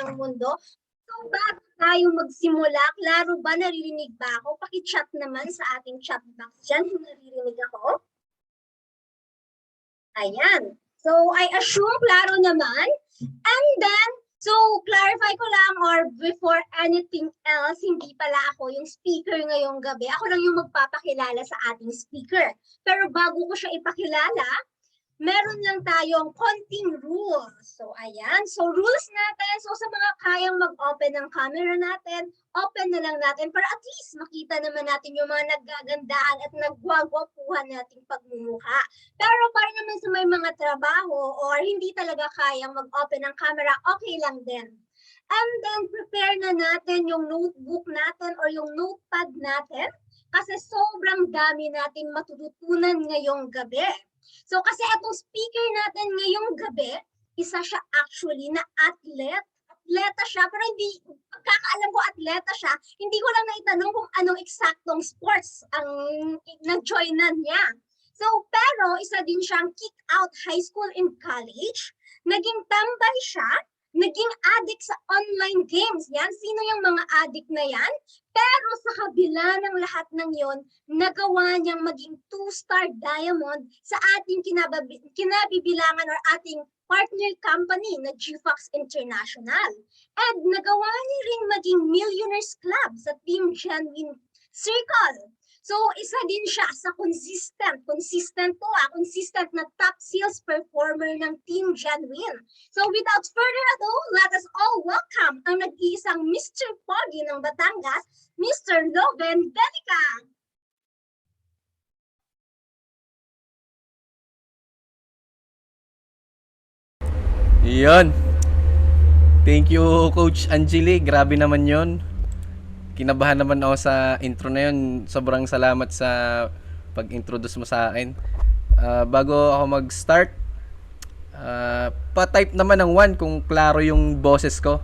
ng mundo. So bago tayo magsimula, klaro ba, naririnig ba ako? Paki-chat naman sa ating chat box dyan kung naririnig ako. Ayan. So I assume klaro naman. And then, so clarify ko lang, or before anything else, hindi pala ako yung speaker ngayong gabi. Ako lang yung magpapakilala sa ating speaker. Pero bago ko siya ipakilala, meron lang tayong konting rules. So, ayan. So, rules natin. So, sa mga kayang mag-open ng camera natin, open na lang natin para at least makita naman natin yung mga naggagandaan at nagwagwapuhan nating pagmumukha. Pero para naman sa may mga trabaho or hindi talaga kayang mag-open ng camera, okay lang din. And then, prepare na natin yung notebook natin or yung notepad natin kasi sobrang dami nating matututunan ngayong gabi. So kasi itong speaker natin ngayong gabi, isa siya actually na athlete. Atleta siya, pero hindi, pagkakaalam ko atleta siya, hindi ko lang naitanong kung anong eksaktong sports ang nag-joinan niya. So, pero isa din siyang kick-out high school and college, naging tambay siya, naging addict sa online games. Yan, sino yung mga addict na yan? Pero sa kabila ng lahat ng yon, nagawa niyang maging 2-star diamond sa ating kinabibilangan or ating partner company na GFox International. And nagawa niya rin maging Millionaires Club sa Team Genuine Circle. So, isa din siya sa consistent na top sales performer ng Team Genuine. So, without further ado, let us all welcome ang nag-iisang Mr. Pogi ng Batangas, Mr. Loven Belica. Yun. Thank you, Coach Angeli. Grabe naman yon. Kinabahan naman ako sa intro na yun. Sobrang salamat sa pag-introduce mo sa akin. Bago ako mag-start, pa-type naman ng 1 kung klaro yung boses ko.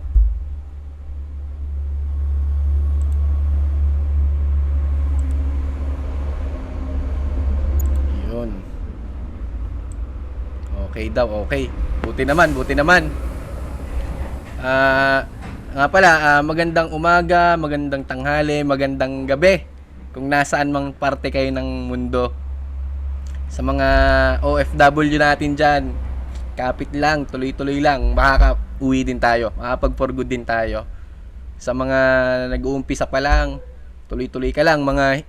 Yun. Okay daw, okay. Buti naman. Nga pala, magandang umaga, magandang tanghali, magandang gabi kung nasaan mang parte kayo ng mundo. Sa mga OFW natin dyan, kapit lang, tuloy-tuloy lang, makaka-uwi din tayo, makapag-for good din tayo. Sa mga nag-uumpisa pa lang, tuloy-tuloy ka lang. Mga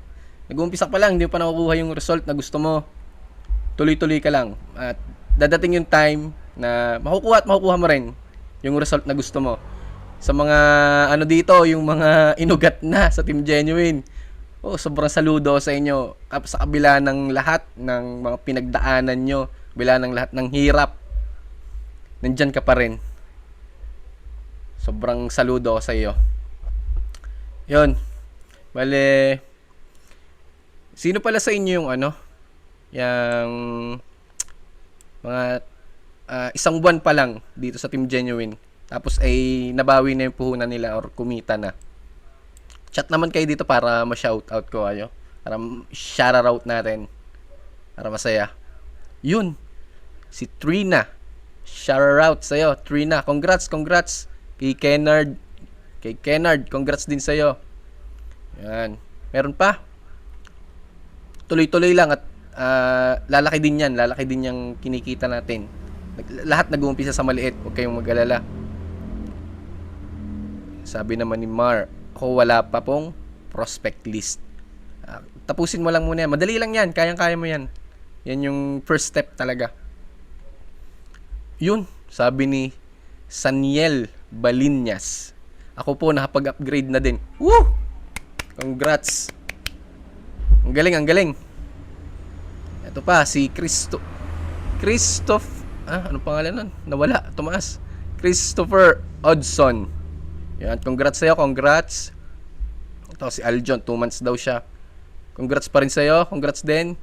nag-uumpisa pa lang, hindi mo pa nakukuha yung result na gusto mo, tuloy-tuloy ka lang. At dadating yung time na makukuha mo rin yung result na gusto mo. Sa mga ano dito, yung mga inugat na sa Team Genuine, sobrang saludo sa inyo. Sa kabila ng lahat ng mga pinagdaanan nyo, kabila ng lahat ng hirap, nandyan ka pa rin. Sobrang saludo sa iyo. Yun. Bale, sino pala sa inyo yung yung mga isang buwan pa lang dito sa Team Genuine, tapos ay nabawi na yung puhunan nila or kumita na? Chat naman kayo dito para ma-shoutout ko kayo. Para shoutout natin. Para masaya. Yun. Si Trina. Shoutout sa'yo. Trina, congrats. Kay Kennard, congrats din sa'yo. Yan. Meron pa. Tuloy-tuloy lang at lalaki din yan. Lalaki din yung kinikita natin. Lahat nag-uumpisa sa maliit. Huwag kayong mag-alala. Sabi naman ni Mar, ako wala pa pong prospect list. Tapusin mo lang muna yan. Madali lang yan. Kayang-kaya mo yan. Yan yung first step talaga. Yun. Sabi ni Saniel Balinyas, ako po nakapag-upgrade na din. Woo! Congrats. Ang galing. Ito pa, si anong pangalan nun? Nawala, tumaas. Christopher Odson. Yan, congrats sa'yo, congrats. Ito si Aljon, 2 months daw siya. Congrats pa rin sa'yo, congrats din.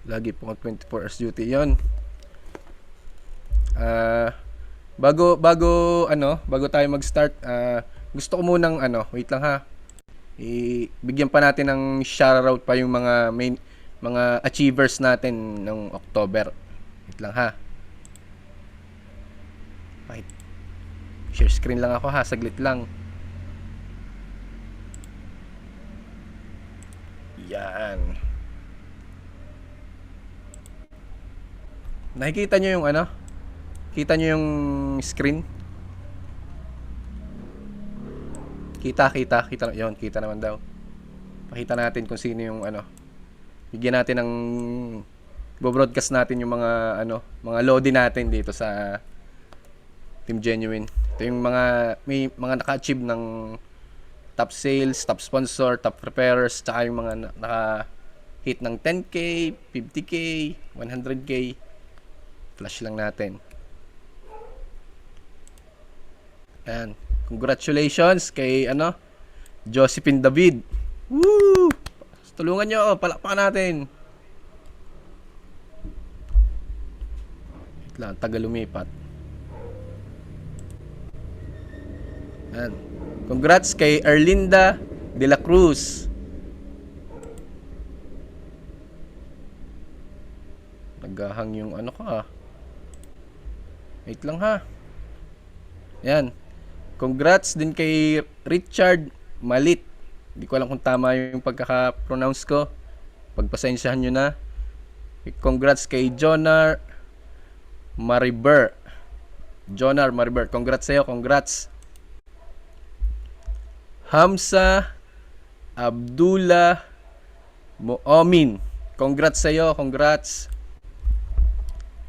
Lagi po 24 hours duty. Yon. Bago tayo mag-start, gusto ko munang wait lang ha. Bigyan pa natin ng shoutout pa yung mga achievers natin ng October. Wait lang ha. Wait. Share screen lang ako ha, saglit lang. Yan. Nakikita nyo yung ano? Kita nyo yung screen? Kita yun, kita naman daw. Pakita natin kung sino yung ano. Bigyan natin ng broadcast natin yung mga ano, mga lodi natin dito sa Team Genuine. Ito yung mga may mga naka-achieve ng top sales, top sponsor, top preparers, tsaka yung mga naka-hit ng 10k, 50k, 100k. Flash lang natin. Ayan. Congratulations kay ano, Josephine David. Woo! Tulungan nyo ako, palakpakan natin. Wait lang, tagal lumipat. Ayan. Congrats kay Erlinda de la Cruz. Naghahang yung ano ka. Wait lang ha. Yan. Congrats din kay Richard Malit. Hindi ko alam kung tama yung pagkaka-pronounce ko. Pagpasensyahan nyo na. Congrats kay Jonar Mariber. Jonar Mariber. Congrats sa'yo. Congrats. Hamza Abdullah Mu'omin. Congrats sa'yo. Congrats.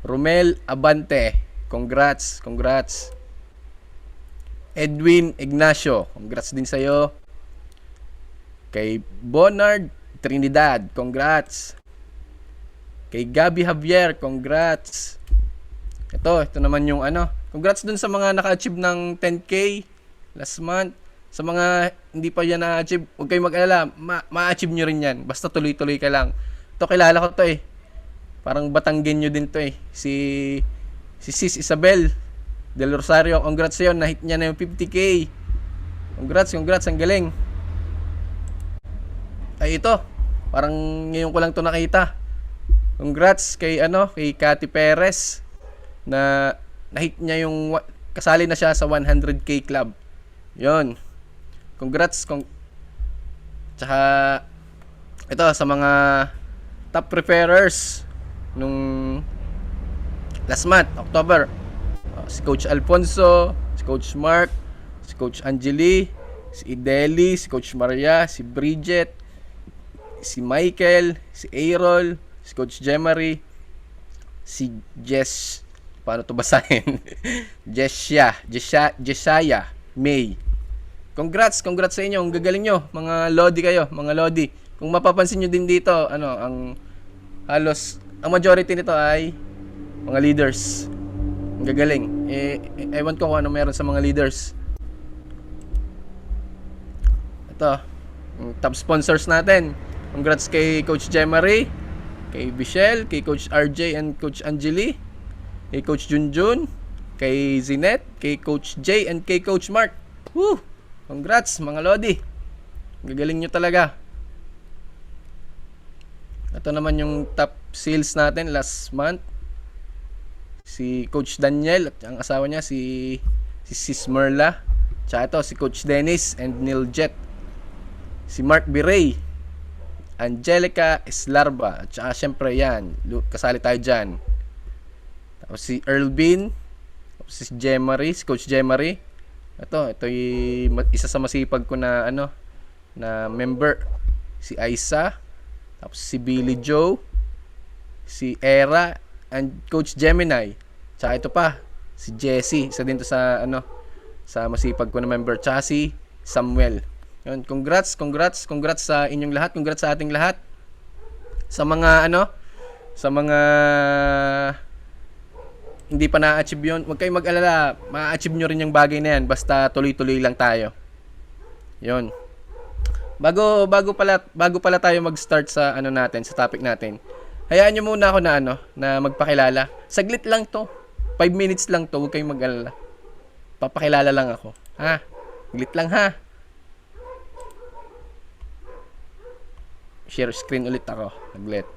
Romel Abante. Congrats. Congrats. Edwin Ignacio. Congrats din sa'yo. Kay Bonard Trinidad. Congrats. Kay Gabby Javier. Congrats. Ito naman yung ano. Congrats dun sa mga naka-achieve ng 10k last month. Sa mga hindi pa yan na-achieve, huwag kayong mag-alala. Ma-achieve nyo rin yan. Basta tuloy-tuloy ka lang. Ito, kilala ko to eh. Parang Batanggenyo din to eh. Si Sis Isabel Del Rosario. Congrats sa'yo. Na-hit niya na yung 50k. Congrats. Ang galing. Ay, ito. Parang ngayon ko lang to nakita. Congrats kay kay Cathy Perez na na-hit niya yung kasali na siya sa 100k club. 'Yon. Congrats tsaka ito sa mga top preparers nung last month, October. Si Coach Alfonso, si Coach Mark, si Coach Angeli, si Ideli, si Coach Maria, si Bridget, si Michael, si Aerol, si Coach Jemary, si Jess, paano to basahin? Jeshaya May. Congrats sa inyo. Ang gagaling nyo. Mga lodi kayo. Mga lodi. Kung mapapansin nyo din dito, ang majority nito ay mga leaders. Ang gagaling. Ewan ko kung ano meron sa mga leaders. Ito. Yung top sponsors natin. Congrats kay Coach Jemary, kay Michelle, kay Coach RJ and Coach Angeli, kay Coach Junjun, kay Zinette, kay Coach J and kay Coach Mark. Woo! Congrats mga lodi. Gagaling nyo talaga. Ito naman yung top sales natin last month. Si Coach Daniel at ang asawa niya si Sis Merla. Tsaka ito si Coach Dennis and Neil Jet. Si Mark Biray, Angelica Eslarba. At saka syempre yan, kasali tayo dyan. Tapos si Earl Bean. Tapos si Jemary, si Coach Jemary. Ito yung isa sa masipag ko na na member. Si Aisa. Tapos si Billy Joe. Si Era. And Coach Gemini. Tsaka ito pa, si Jesse. Isa din to sa sa masipag ko na member. Tsaka si Samuel. Yun, congrats sa inyong lahat, congrats sa ating lahat. Sa mga sa mga hindi pa na-achieve yun, huwag kayong mag-alala, ma-achieve nyo rin yung bagay na yan, basta tuloy-tuloy lang tayo. Yun. Bago pala tayo mag-start sa natin, sa topic natin. Hayaan nyo muna ako na magpakilala. Saglit lang to. 5 minutes lang to, huwag kayong mag-alala. Papakilala lang ako. Ha? Saglit lang ha. Share screen ulit ako. Naglit.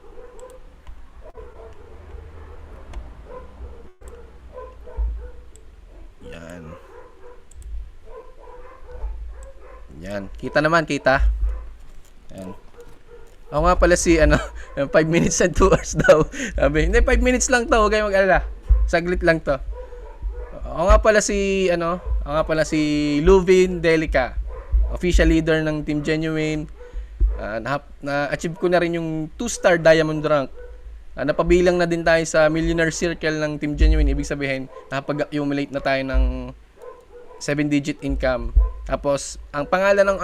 Yan. Kita naman, kita. Yan. Ako nga pala si, 5 minutes and 2 hours daw. Sabi, hindi, 5 minutes lang to. Huwag kayong mag-alala. Saglit lang to. Ako nga pala si Luvin Delica. Official leader ng Team Genuine. Na-achieve ko na rin yung 2-star diamond rank. Napabilang na din tayo sa millionaire circle ng Team Genuine. Ibig sabihin, nakapag-accumulate na tayo ng 7-digit income. Tapos, ang pangalan ng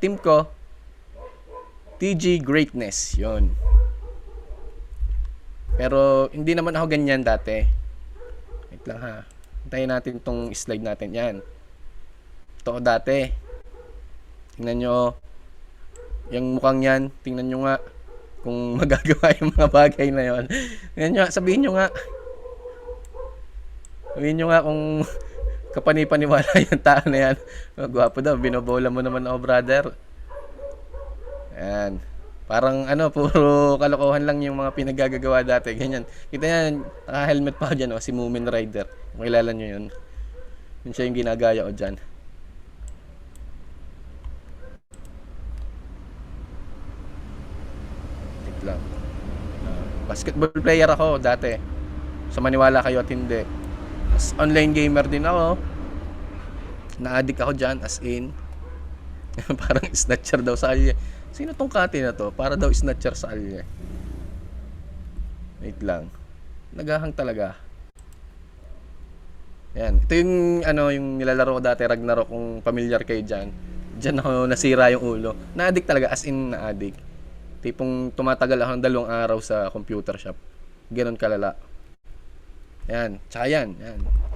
team ko, TG Greatness. Yun. Pero, hindi naman ako ganyan dati. Wait lang ha. Hintayin natin tong slide natin. Yan. Ito dati. Tingnan nyo. Yung mukhang yan. Tingnan nyo nga. Kung magagawa yung mga bagay na yon. Tingnan nyo. Sabihin nyo nga. Sabihin nyo nga kung kapanipaniwala yung tao na yan. Gwapo daw. Binobola mo naman ako, brother. Ayan. Parang puro kalokohan lang yung mga pinagagagawa dati. Ganyan. Kita yan, naka-helmet pa dyan, si Moomin Rider. Kung kilala nyo yun. Yun siya yung ginagaya ko dyan. Tit lang. Basketball player ako dati. So maniwala kayo at hindi. As online gamer din ako. Na-addict ako dyan, as in. Parang snatcher daw sa alya. Sino tong kati na to? Para daw snatcher sa alya. Wait lang. Nagahang talaga. Yan. Ito yung yung nilalaro ko dati, Ragnarok, kung familiar kayo dyan. Diyan ako nasira yung ulo. Na-addict talaga, as in na-addict. Tipong tumatagal ako ng 2 araw sa computer shop. Ganon kalala. Yan. Tsaka yan.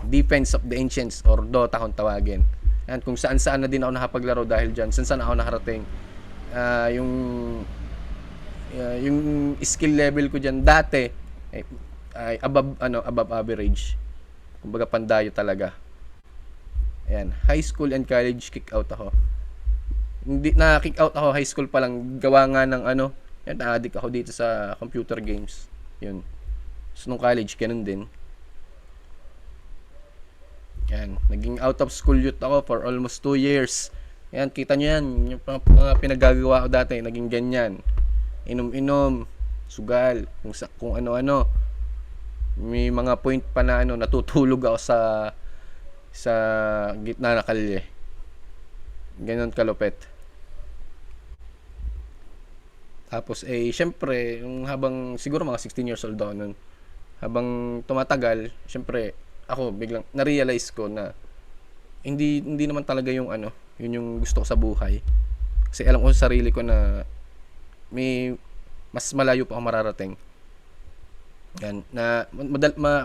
Defense of the Ancients or Dota kung tawagin. Yan. Kung saan-saan na din ako nakapaglaro dahil dyan. Saan ako nakarating. Yung skill level ko dyan dati ay above average. Kumbaga pandayo talaga. Ayan, high school and college kick out ako. Hindi na kick out ako high school pa lang, gawa nga ng yan, na-addict ako dito sa computer games. Yun. So nung college ganun din. Yan, naging out of school youth ako for almost 2 years. Yan, kita nyo yan, yung mga pinagagawa ko dati, naging ganyan. Inom-inom, sugal, kung ano-ano. May mga point pa na natutulog ako sa gitna na kalye. Ganon kalupit. Tapos syempre, yung habang siguro mga 16 years old ako nun, habang tumatagal, syempre, ako biglang na-realize ko na hindi naman talaga yung yun yung gusto ko sa buhay. Kasi alam ko sa sarili ko na may mas malayo pa ako mararating. Yan, na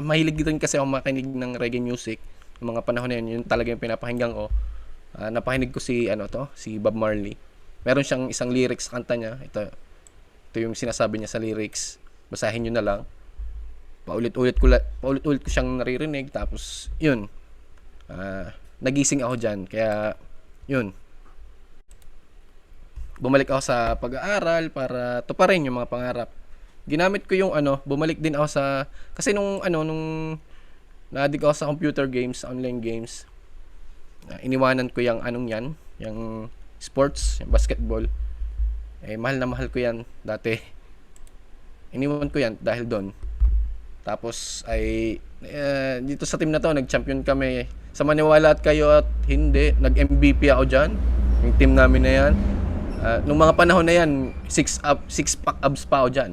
mahilig din kasi ako makinig ng reggae music ng mga panahon na yun talaga yung pinapakinggan ko. Napakinig ko si Bob Marley. Meron siyang isang lyrics sa kanta niya. Ito yung sinasabi niya sa lyrics. Basahin niyo na lang. Paulit-ulit ko siyang naririnig, tapos yun. Nagising ako diyan, kaya yun. Bumalik ako sa pag-aaral para tuparin yung mga pangarap. Ginamit ko yung bumalik din ako kasi nung na-addict ako sa computer games, online games. Iniwanan ko yung yung sports, yung basketball. Mahal na mahal ko yan dati. Iniwan ko yan dahil doon. Tapos dito sa team na to, nag-champion kami. Sa maniwala at kayo at hindi, nag-MVP ako dyan. Yung team namin na yan. Nung mga panahon na yan, 6-pack abs pa ako dyan.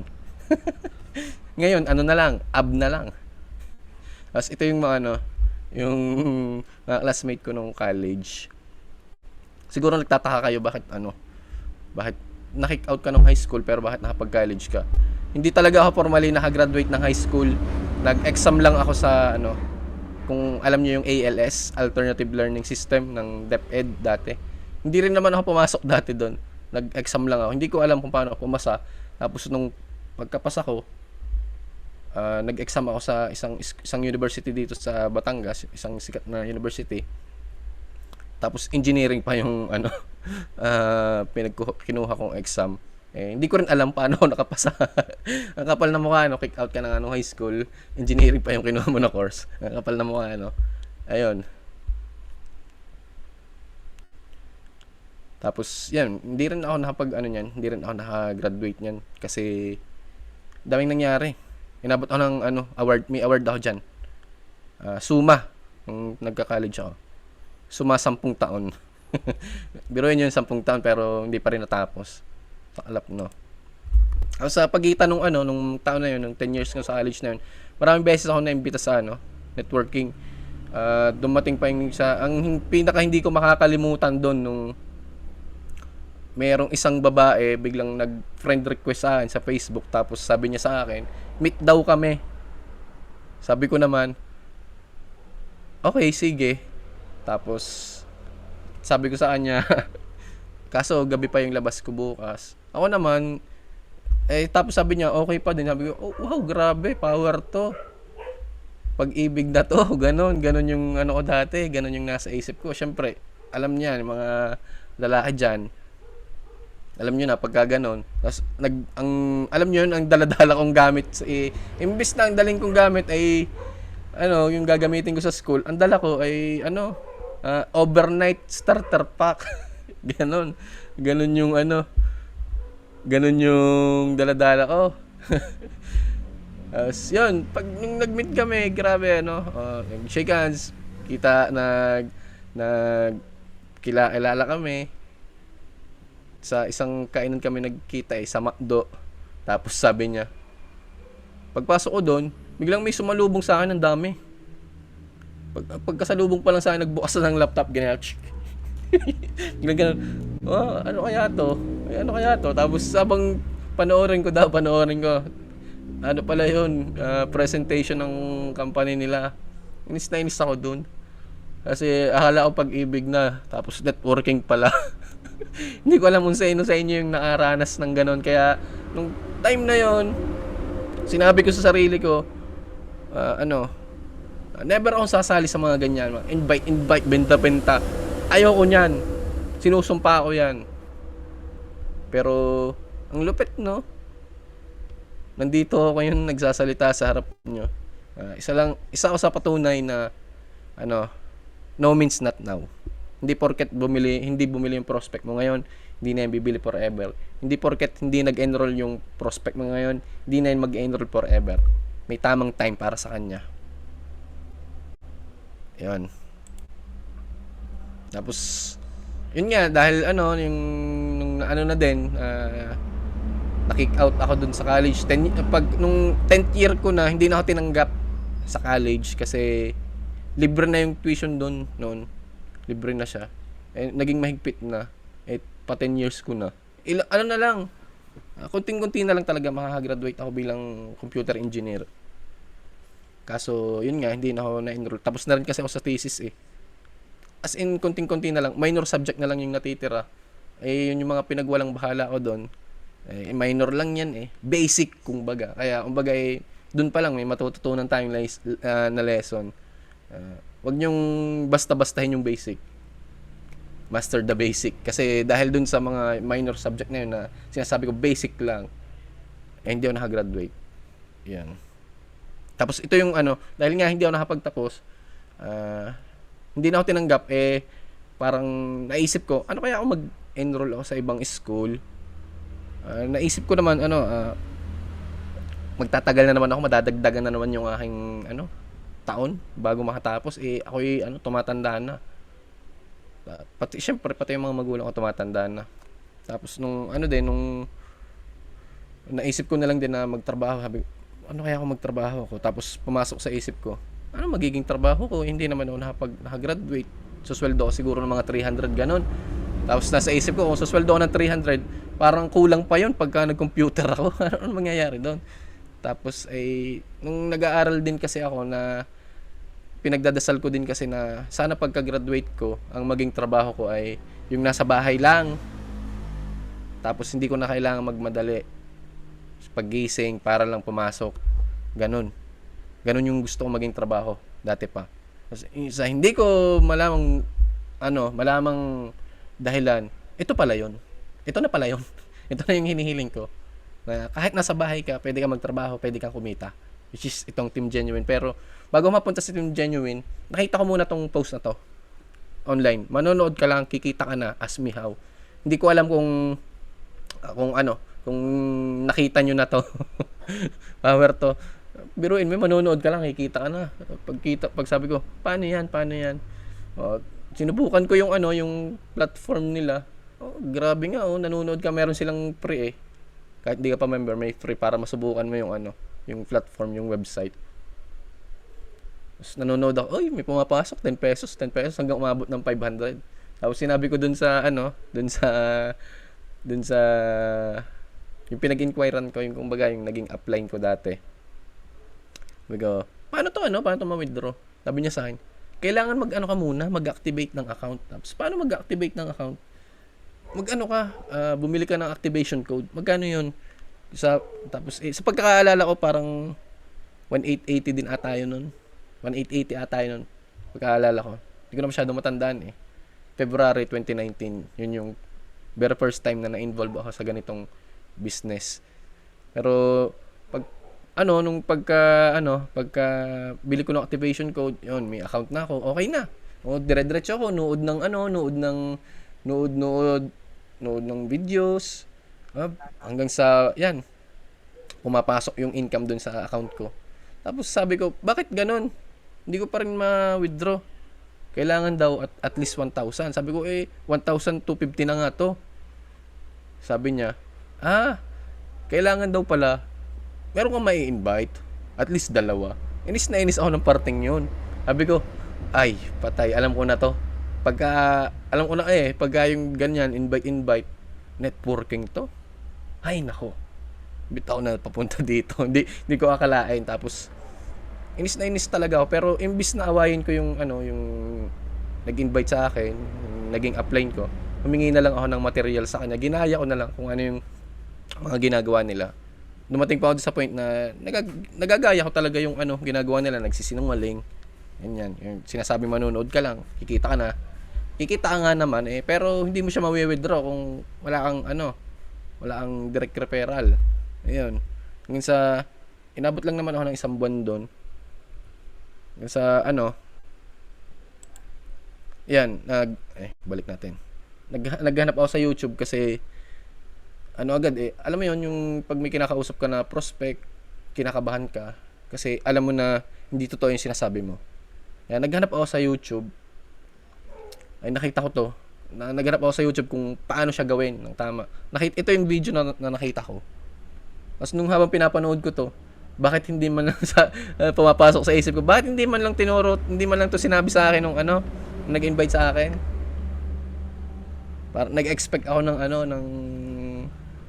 Ngayon, na lang, ab na lang. Tapos ito yung yung mga classmate ko nung college. Siguro nagtataka kayo bakit na-kick out ka nung high school pero bakit nakapag-college ka. Hindi talaga ako formally nakagraduate ng high school. Nag-exam lang ako sa kung alam niyo yung ALS, Alternative Learning System ng DepEd dati. Hindi rin naman ako pumasok dati doon. Nag-exam lang ako. Hindi ko alam kung paano ako pumasa. Tapos nung pagkapasa ko, nag-exam ako sa isang university dito sa Batangas, isang sikat na university. Tapos engineering pa yung kinuha kong exam. Hindi ko rin alam paano ako nakapasa. Ang kapal na mukha, kick out ka na high school, engineering pa yung kinuha mo na course. Ang kapal na mukha, ayun. Tapos, yan, hindi rin ako hindi rin ako nakagraduate niyan kasi daming nangyari. Inabot ako ng award, may award ako diyan. SUMA, nung nagka-college ako. SUMA 10 taon. Biruin yun 10 taon pero hindi pa rin natapos. Takalap, no. Sa pagitan nung taon na yun, nung 10 years ko sa college na yun, maraming beses ako naimbita sa networking. Dumating pa yung ang pinaka hindi ko makakalimutan doon nung merong isang babae biglang nag-friend request sa akin sa Facebook, tapos sabi niya sa akin, meet daw kami. Sabi ko naman, okay, sige. Tapos sabi ko sa kanya, kaso gabi pa yung labas ko bukas. Ako naman, tapos sabi niya, okay pa din. Sabi ko, oh, wow, grabe, power to. Pag-ibig na to, ganon yung ko dati, ganon yung nasa isip ko. Syempre, alam niya, yung mga lalaki dyan, alam niyo na pagka ganon. Tapos, alam niyo yun, ang daladala kong gamit, imbis na ang daling kong gamit ay, yung gagamitin ko sa school, ang dala ko ay, overnight starter pack. Ganon yung ganon yung daladala ko. Yun, pag nung nag-meet kami, grabe shake hands, kilala kami. Sa isang kainan kami nagkita sa McDo. Tapos sabi niya, pagpasok ko doon, biglang may sumalubong sa akin ng dami. Pagkasalubong pa lang sa akin, nagbukas na ng laptop, ganyan. Ganyan. Ano kaya to? Tapos habang panoorin ko. Ano pala yun, presentation ng company nila. Inis ako dun. Kasi akala ko pag-ibig na, tapos networking pala. Hindi ko alam kung sa inyo yung nakaranas ng ganon. Kaya, nung time na yon, sinabi ko sa sarili ko, never akong sasali sa mga ganyan. Invite, benta. Ayoko niyan. Sinusumpa ko yan. Pero, ang lupit, no? Nandito ako ngayon nagsasalita sa harap niyo. Isa ako sa patunay na no means not now. Hindi porket hindi bumili yung prospect mo ngayon, hindi na yan bibili forever. Hindi porket hindi nag-enroll yung prospect mo ngayon, hindi na yan mag-enroll forever. May tamang time para sa kanya. Yan. Tapos yun nga, dahil nung na din, na-kick out ako dun sa college. Nung 10th year ko na, hindi na ako tinanggap sa college kasi libre na yung tuition dun noon. Libre na siya. Naging mahigpit na. Pa 10 years ko na. Na lang, kunting-kunti na lang talaga makakagraduate ako bilang computer engineer. Kaso, yun nga, hindi na ako na-enroll. Tapos na rin kasi ako sa thesis As in, kunting-kunti na lang. Minor subject na lang yung natitira. Yun yung mga pinagwalang bahala ko doon. Minor lang yan basic kumbaga, kaya kumbaga doon pa lang may matututunan tayong na lesson. Wag nyong basta-bastahin yung basic, master the basic, kasi dahil doon sa mga minor subject na yun na sinasabi ko basic lang, hindi ako nakagraduate. Yan. Tapos ito yung dahil nga hindi ako nakapagtapos, hindi na ako tinanggap, parang naisip ko, kaya ako mag-enroll ako sa ibang school. Naisip ko naman magtatagal na naman ako, madadagdagan na naman yung aking taon bago makatapos. Ako'y tumatanda na. Pati yung mga magulang ko tumatanda na. Tapos nung naisip ko na lang din na magtrabaho, sabi kaya ako magtrabaho ako. Tapos pumasok sa isip ko, magiging trabaho ko? Hindi naman ako nakagraduate. Susweldo ko siguro ng mga 300 ganon. Tapos nasa isip ko, kung susweldo ko ng 300, parang kulang pa yun pagka nag-computer ako. Ano mangyayari doon? Tapos nung nag-aaral din kasi ako, na pinagdadasal ko din kasi na sana pagka-graduate ko, ang maging trabaho ko ay yung nasa bahay lang. Tapos hindi ko na kailangan magmadali paggising para lang pumasok. Ganon yung gusto kong maging trabaho dati pa. Sa hindi ko malamang dahilan, ito pala yun. Ito na yung hinihiling ko. Na kahit nasa bahay ka, pwede kang magtrabaho, pwede kang kumita. Which is itong Team Genuine. Pero bago mapunta sa Team Genuine, nakita ko muna tong post na to online. Manonood ka lang, kikita ka na as me how. Hindi ko alam kung nakita nyo na to. Power to. Biruin mo, manonood ka lang, kikita ka na. Pag sabi ko, paano yan? O, sinubukan ko yung platform nila. Oh, grabe nga, nanonood ka, meron silang free eh. Kahit hindi ka pa member, may free para masubukan mo yung platform, yung website. Tapos nanonood ako, may pumapasok, 10 pesos hanggang umabot ng 500. Tapos sinabi ko dun sa yung pinag-inquirean ko, yung kumbaga yung naging upline ko dati. Sabi ko, paano to ma-withdraw? Sabi niya sa akin, kailangan mag-activate ng account. Tapos paano mag-activate ng account? Bumili ka ng activation code. Magkano yun? Tapos sa pagkakaalala ko, parang 1,880 din ata yun nun. 1,880 ata yun nun. Pagkakaalala ko. Hindi ko na masyadong matandaan eh. February 2019. Yun yung very first time na na-involve ako sa ganitong business. Pero pagka bili ko ng activation code, yun, may account na ako, okay na. O dire-diretso ako, nood ng videos, hanggang sa yan, pumapasok yung income dun sa account ko. Tapos sabi ko, bakit ganun? Hindi ko pa rin ma-withdraw. Kailangan daw at least 1,000. Sabi ko, 1,250 na nga to. Sabi niya, kailangan daw pala, meron kang mai-invite, at least 2. Inis na inis ako ng parting yun. Sabi ko, ay, patay, alam ko na to. Pagka yung ganyan, invite, networking to. Ay, nako. Bitaw na papunta dito. Hindi ko akalain. Tapos, inis na inis talaga ako. Pero, imbis na awayin ko yung nag-invite sa akin, naging upline ko, humingi na lang ako ng material sa kanya. Ginaya ko na lang kung ano yung mga ginagawa nila. Dumating pa ako sa point na nagagaya ko talaga yung ginagawa nila, nagsisinungaling. Yan. Yung sinasabi manonood ka lang, kikita ka na. Kikita ka nga naman pero hindi mo siya mawi-withdraw kung wala kang direct referral. Ayun. Hanggang sa inabot lang naman ako ng 1 buwan doon. Hanggang sa balik natin. Naghanap ako sa YouTube kasi alam mo yon, yung pag may kinakausap ka na prospect, kinakabahan ka kasi alam mo na hindi totoo yung sinasabi mo. Kaya naghanap ako sa YouTube. Nakita ko to. Naghanap ako sa YouTube kung paano siya gawin ng tama. Ito yung video na nakita ko. Tapos nung habang pinapanood ko to, bakit hindi man lang pumapasok sa isip ko, bakit hindi man lang tinuro, hindi man lang to sinabi sa akin nung nag-invite sa akin. Parang nag-expect ako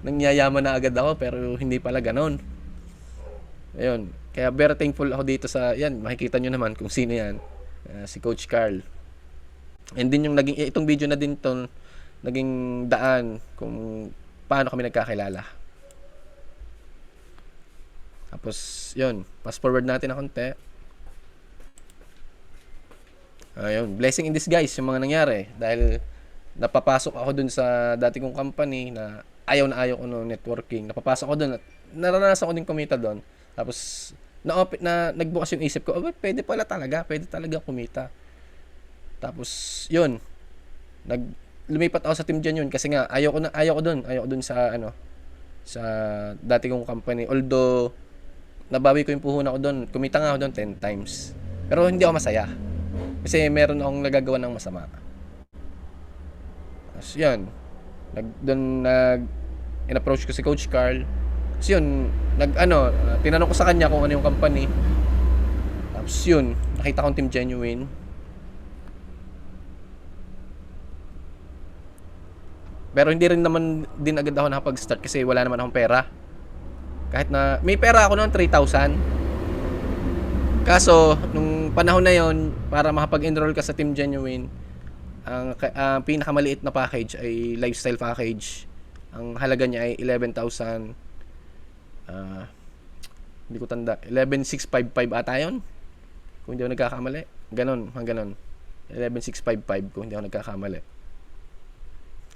ng yayaman na agad ako, pero hindi pala ganon. Ayun. Kaya very thankful ako dito makikita nyo naman kung sino yan. Si Coach Carl. And din yung itong video na din to, naging daan kung paano kami nagkakilala. Tapos, yun. Fast forward natin na konti. Ayun. Blessing in disguise yung mga nangyari. Dahil napapasok ako dun sa dati kong company na ayaw ko no networking. Napapasok ako dun at naranasan ko din kumita dun. Tapos, nagbukas yung isip ko, pwede talaga kumita. Tapos, yun. Lumipat ako sa Team Genuine kasi nga, ayaw ko dun sa sa dati kong company. Although, nabawi ko yung puhunan ko dun. Kumita nga ako dun 10 times. Pero hindi ako masaya. Kasi meron akong nagagawa ng masama. Tapos, yun. In-approach ko si Coach Carl. Tapos yun, tinanong ko sa kanya kung ano yung company. Tapos yun, nakita kong Team Genuine. Pero hindi rin naman din agad ako nakapag-start kasi wala naman akong pera. Kahit na, may pera ako noon, 3,000. Kaso, nung panahon na yon, para makapag-enroll ka sa Team Genuine, ang pinakamaliit na package ay lifestyle package. Ang halaga niya ay 11,000. Hindi ko tanda. 11,655 ata yun. Kung hindi ako nagkakamali. Ganon. 11,655 kung hindi ako nagkakamali.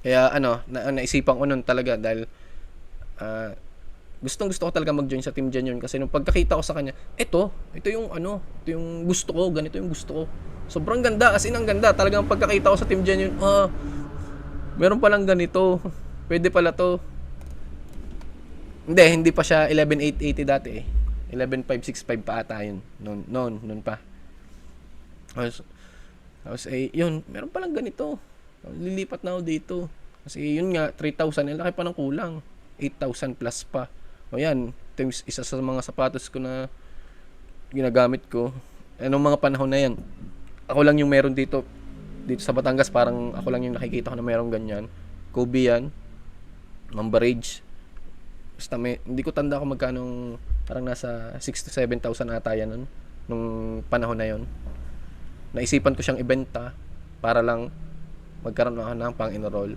Kaya naisipan ko nun talaga dahil gusto ko talaga mag-join sa Team Genuine kasi nung pagkakita ko sa kanya, ito yung gusto ko, ganito yung gusto ko. Sobrang ganda, as in ang ganda. Talagang pagkakita ko sa Team Genuine, Meron palang ganito. Pwede pala to. Hindi pa siya 11,880 dati eh. 11,565 pa ata yun. Noon pa. Tapos yun, meron palang ganito. Lilipat na ako dito. Kasi yun nga, 3,000. Ang laki pa ng kulang. 8,000 plus pa. O yan, ito yung isa sa mga sapatos ko na ginagamit ko. Anong mga panahon na yan? Ako lang yung meron dito. Dito sa Batangas, parang ako lang yung nakikita ko na meron ganyan. Kobe yan. Mambarage. Basta hindi ko tanda kung magkano, parang nasa 6 to 7,000 ata yan nun, nung panahon na yon. Naisipan ko siyang ibenta para lang magkaroon ako ng pang-enroll.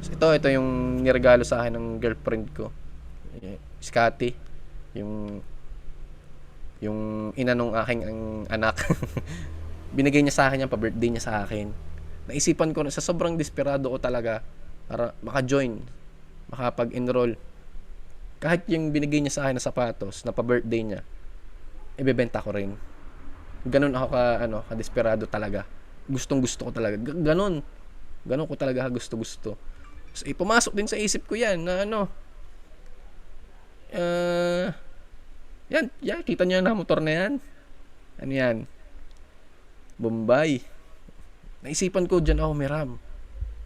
So, ito yung niregalo sa akin ng girlfriend ko. Scotty. Yung ina nung aking anak. Binigay niya sa akin yan, pa-birthday niya sa akin. Naisipan ko na sa sobrang desperado ko talaga para maka-join, makapag-enroll. Kahit yung binigay niya sa akin na sapatos na pa-birthday niya, ibebenta ko rin. Ganun ako ka-desperado talaga. Gustong-gusto ko talaga. Ganun ko talaga gusto-gusto. So, pumasok din sa isip ko yan na yan, kita niyo na motor na yan. Ano yan? Bombay. Naisipan ko dyan ako miram.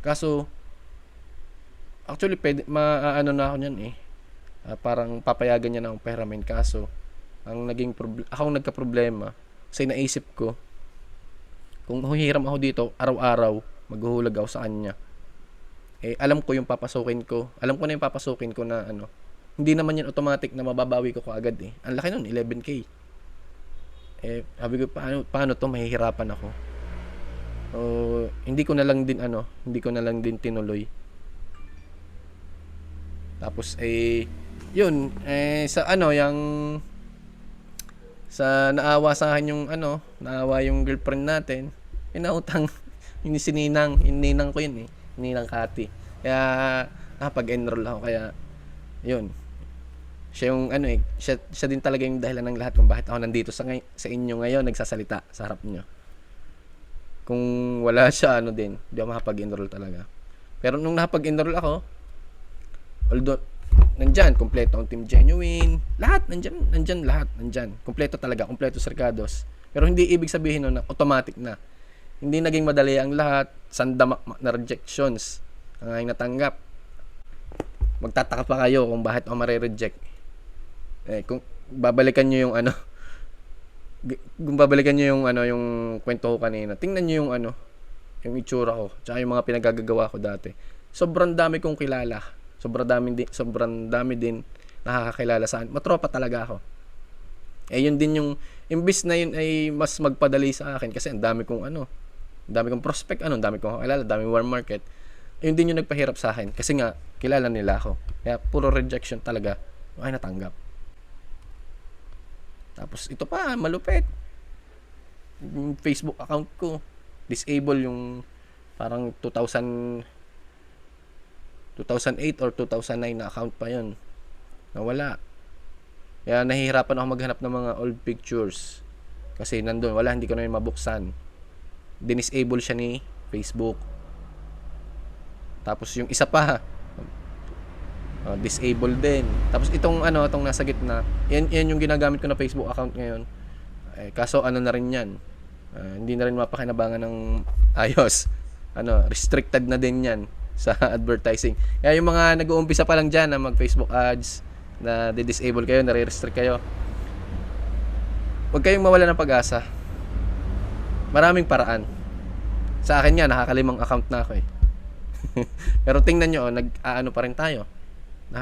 Kaso, actually, na ako niyan eh. Parang papayagan niya na akong pahiramin. Kaso, akong nagka-problema. Kasi naisip ko, kung huhiram ako dito, araw-araw, maghuhulag ako sa kanya. Alam ko yung papasukin ko. Alam ko na yung papasukin ko na hindi naman yan automatic na mababawi ko kaagad eh. Ang laki nun, 11K. Sabi ko, paano to, mahihirapan ako. Hindi ko na lang din tinuloy. Tapos yun, sa naawa sa akin naawa yung girlfriend natin, inautang yung ninang ko yun eh, ninang Kati. Kaya nakapag-enroll ako, kaya yun. Siya yung siya din talaga yung dahilan ng lahat kung bakit ako nandito sa inyo ngayon nagsasalita sa harap niyo. Kung wala siya hindi ako makapag-enroll talaga. Pero nung nakapag-enroll ako, although nandyan, kompleto ang Team Genuine, lahat, nandyan lahat, kompleto talaga, kompleto Cercados. Pero hindi ibig sabihin na automatic na. Hindi naging madali ang lahat, sandamak na rejections ang aking natanggap. Magtataka pa kayo kung bakit ako mare-reject. Kung babalikan nyo yung yung kwento ko kanina, tingnan nyo yung itsura ko, tsaka yung mga pinagagagawa ko dati. Sobrang dami kong kilala. Sobrang dami din nakakakilala sa akin. Matropa talaga ako. Yun din yung imbis na yun ay mas magpadali sa akin kasi ang dami kong prospect, ang dami kong kakilala, daming warm market. Yun din yung nagpahirap sa akin kasi nga kilala nila ako. Kaya puro rejection talaga ay natanggap. Tapos ito pa, malupit. Yung Facebook account ko, disable yung parang 2008 or 2009 na account pa yun. Nawala. Kaya nahihirapan ako maghanap ng mga old pictures. Kasi nandun, hindi ko na yun mabuksan. Dinisable siya ni Facebook. Tapos yung isa pa, disable din. Tapos itong nasa gitna, yan yung ginagamit ko na Facebook account ngayon. Kaso na rin yan. Hindi na rin mapakinabangan ng ayos. Restricted na din yan sa advertising. Kaya yung mga nag-uumpisa pa lang dyan na mag-Facebook ads, na di-disable kayo, nare-restrict kayo, huwag kayong mawala ng pag-asa. Maraming paraan. Sa akin nga, nakakalimang account na ako eh. Pero tingnan nyo, pa rin tayo.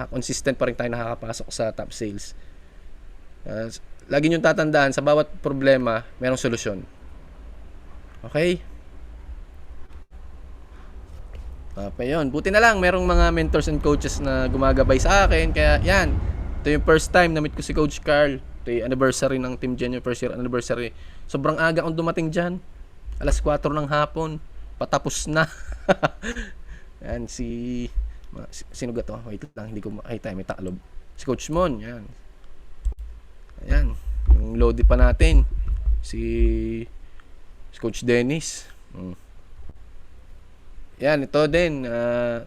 Consistent pa rin tayo nakakapasok sa top sales. Lagi nyo tatandaan, sa bawat problema, merong solusyon. Okay? Pa yun. Buti na lang, merong mga mentors and coaches na gumagabay sa akin. Kaya yan, ito yung first time na meet ko si Coach Carl. Ito yung anniversary ng Team Genuine, first year anniversary. Sobrang aga akong dumating dyan. 4:00 ng hapon. Patapos na. Yan, sino ga to? Wait lang, hindi ko makita. May taklob. Si Coach Mon, yan. Ayan. Yung loaded pa natin. Si Coach Dennis. yan, ito din,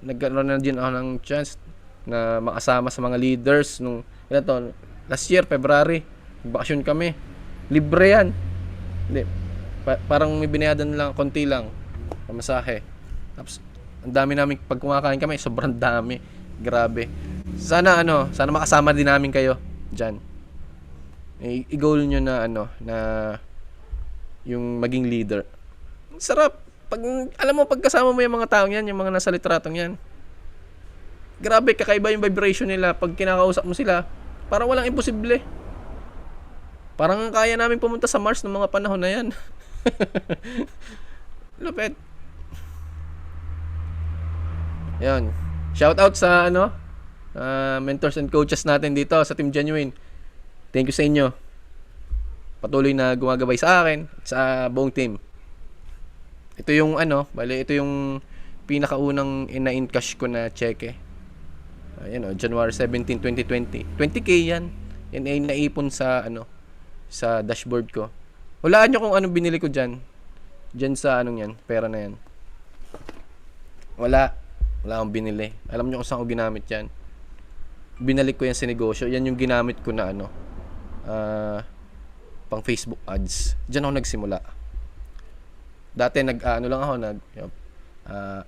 nagkaroon na din ako ng chance na makasama sa mga leaders nung, last year, February, bakasyon kami. Libre yan. Hindi, parang may binayadan lang, konti lang, pamasahe. Tapos, ang dami namin, pag kumakain kami, sobrang dami. Grabe. Sana makasama din namin kayo dyan. I-goal nyo na, na yung maging leader. Sarap. Alam mo, pagkasama mo yung mga taong yan, yung mga nasa litratong yan, grabe, kakaiba yung vibration nila. Pag kinakausap mo sila, parang walang imposible. Parang kaya namin pumunta sa Mars ng mga panahon na yan. Lupet. Yan. Shout out sa mentors and coaches natin dito sa Team Genuine. Thank you sa inyo. Patuloy na gumagabay sa akin at sa buong team. Ito yung ito yung pinakaunang ina-encash ko na cheque. Ayan January 17, 2020. 20k yan. Yan ay naipon sa sa dashboard ko. Hulaan nyo kung anong binili ko diyan. Diyan sa yan, pera na yan. Wala akong binili. Alam nyo kung saan ko ginamit yan. Binalik ko yan sa negosyo. Yan yung ginamit ko na pang Facebook ads. Diyan ako nagsimula. Dati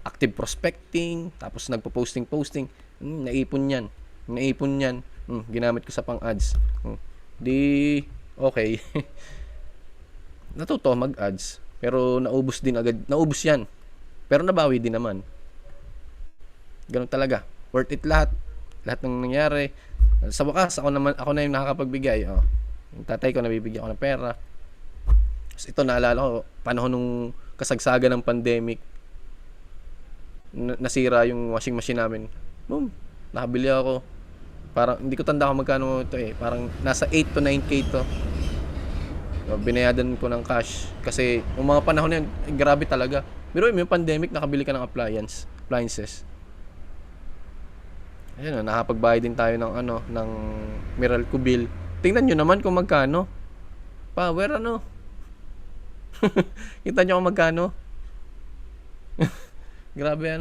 active prospecting, tapos nagpo-posting. Naipon yan. Ginamit ko sa pang ads. Di okay. Natuto mag-ads, pero naubos din agad. Naubos yan. Pero nabawi din naman. Ganun talaga. Worth it lahat. Lahat ng nangyari. Sa wakas, ako na yung nakakapagbigay. Yung tatay ko, nabibigyan ko ng pera. Tapos ito, naalala ko, panahon nung kasagsagan ng pandemic, nasira yung washing machine namin. Boom, nakabili ako. Parang, hindi ko tanda kung magkano ito eh. Parang nasa 8 to 9k to. Binayadan ko ng cash. Kasi, yung mga panahon na yun, grabe talaga. Pero yung pandemic, nakabili ka ng appliances. Ayun, nakapagbayad din tayo ng Meralco bill. Tingnan nyo naman kung magkano. Power Kita nyo kung magkano. Grabe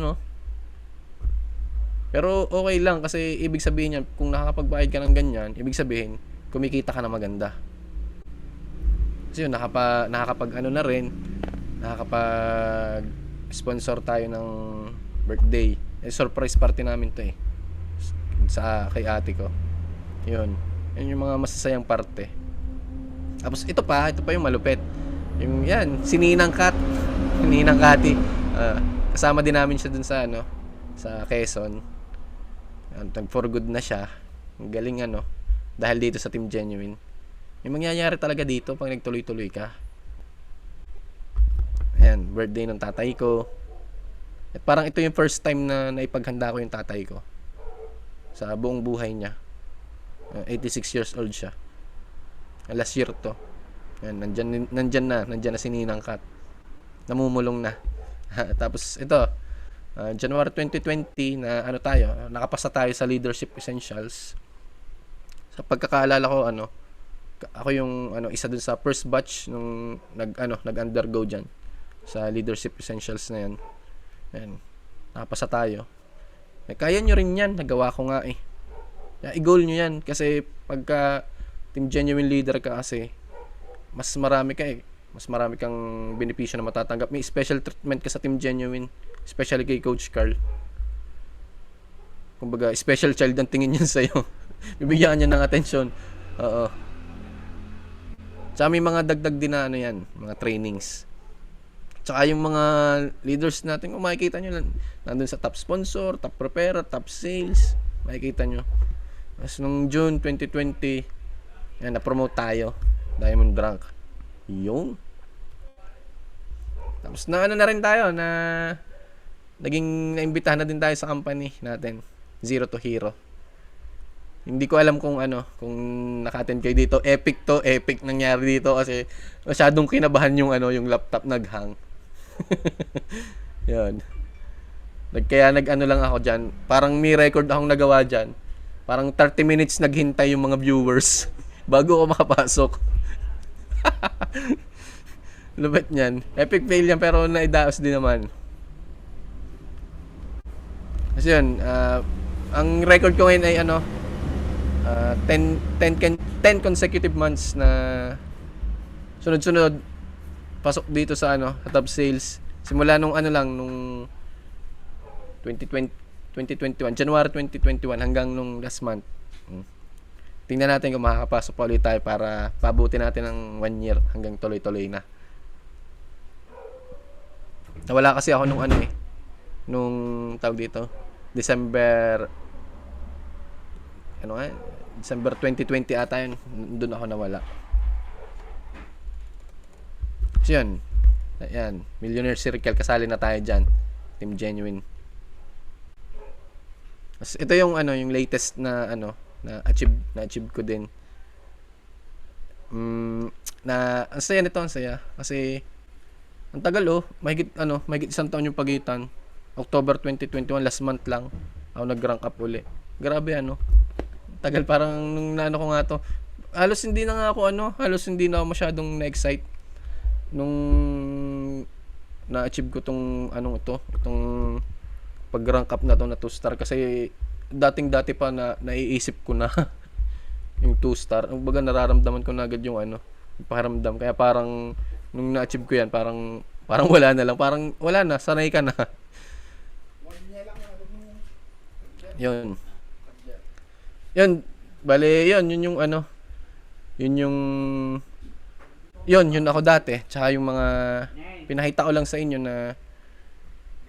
Pero okay lang kasi ibig sabihin yan, kung nakakapagbayad ka ng ganyan, ibig sabihin, kumikita ka na maganda. Kasi yun, nakakapag na rin, nakakapag sponsor tayo ng birthday. Surprise party namin to kay ate ko. Yun yung mga masasayang parte. Tapos ito pa yung malupit. Yung yan, Ninang Kati. Kasama din namin siya dun sa sa Quezon. For good na siya. Ang galing dahil dito sa Team Genuine. Yung mangyayari talaga dito pag nagtuloy-tuloy ka. Ayan, birthday ng tatay ko. At parang ito yung first time na naipaghanda ko yung tatay ko sa buong buhay niya. 86 years old siya. Last year to. Ayan, nandyan na si Ninang Kat. Namumulong na. Tapos ito, January 2020 na nakapasa tayo sa Leadership Essentials. Sa pagkakaalala ko ako yung isa dun sa first batch nung nag-undergo diyan sa Leadership Essentials na yan. Ayan, nakapasa tayo. Kaya nyo rin yan, nagawa ko nga i-goal nyo yan kasi pagka Team Genuine leader ka kasi mas marami kang benepisyo na matatanggap. May special treatment ka sa Team Genuine, especially kay Coach Carl. Kumbaga, special child ang tingin niya sa'yo. Bibigyan niya ng atensyon. Oo. Tsaka may mga dagdag din na mga trainings. Tsaka yung mga leaders natin, kung makikita nyo lang, nandun sa top sponsor, top preparer, top sales, makikita nyo. Tapos nung June 2020, na-promote tayo, Diamond Rank. Yung. Tapos na rin tayo, naging naimbitahan na din tayo sa company natin, Zero to Hero. Hindi ko alam kung naka-attend kayo dito. Epic nangyari dito kasi masyadong kinabahan yung laptop naghang. Yun. Kaya lang ako diyan. Parang may record akong nagawa diyan. Parang 30 minutes naghintay yung mga viewers bago ako makapasok. Lupit niyan. Epic fail yan pero naidaos din naman. Kasi yun, ang record ko ngayon ay ano, 10 consecutive months na sunod-sunod pasok dito sa ano, sa top sales. Simula nung ano lang, nung 2020, 2021, January 2021 hanggang nung last month. Tingnan natin kung makakapasok pa ulit tayo para pabuti natin ng 1 year hanggang tuloy-tuloy na. Nawala kasi ako nung ano eh, nung tawag dito, December, ano nga, December 2020 ata yun, doon ako nawala. So yun, ayan, Millionaire Circle, kasali na tayo dyan, Team Genuine. Ito yung ano, yung latest na ano, na-achieve ko din. Ang saya nito, ang saya. Kasi, ang tagal mahigit isang taon yung pagitan. October 2021, last month lang, ako nag-rank up uli. Grabe ano. Tagal, parang nung naano ko nga to, halos hindi na ako masyadong na-excite nung na-achieve ko tong itong pag-rank up na to na 2-star, kasi dating-dati pa na naiisip ko na yung 2-star. Ang baga nararamdaman ko na agad yung yung pakiramdam. Kaya parang nung na-achieve ko yan, parang wala na lang. Parang wala na, sanay ka na. Yun. Yun, bale, yun yung yun ako dati. Tsaka yung mga pinakita ko lang sa inyo na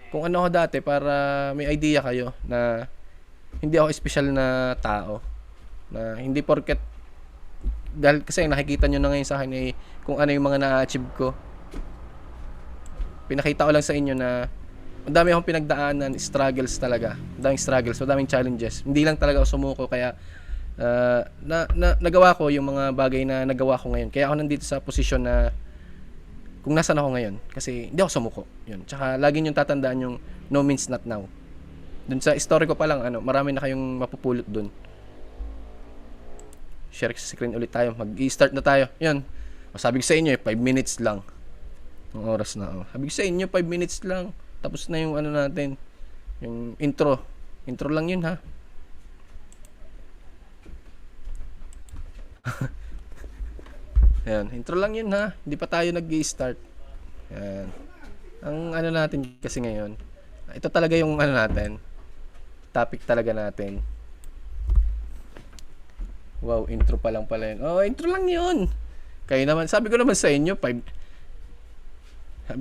kung ano ako dati, para may idea kayo na hindi ako espesyal na tao. Na hindi porket, dahil kasi nakikita nyo na ngayon sa akin kung ano yung mga na-achieve ko. Pinakita ko lang sa inyo na ang dami akong pinagdaanan, struggles talaga. Daming struggles, madaming challenges. Hindi lang talaga ako sumuko, kaya nagawa ko yung mga bagay na nagawa ko ngayon. Kaya ako nandito sa posisyon na kung nasaan ako ngayon, kasi hindi ako sumuko. Yun. Tsaka lagi niyong tatandaan yung no means not now. Dun sa story ko pa lang, marami na kayong mapupulot dun. Share screen ulit tayo. Mag-i-start na tayo. Yun. Sabi ko sa inyo 5 minutes lang. Ang oras na. Sabi ko sa inyo 5 minutes lang. Tapos na yung natin. Yung intro. Intro lang yun, ha. Ayan, intro lang yun, ha. Hindi pa tayo nag-i-start. Ayan. Ang natin kasi ngayon, ito talaga yung natin. Topic talaga natin. Wow, intro pa lang pala yun. Oh, intro lang yun. Kayo naman, sabi ko naman sa inyo 5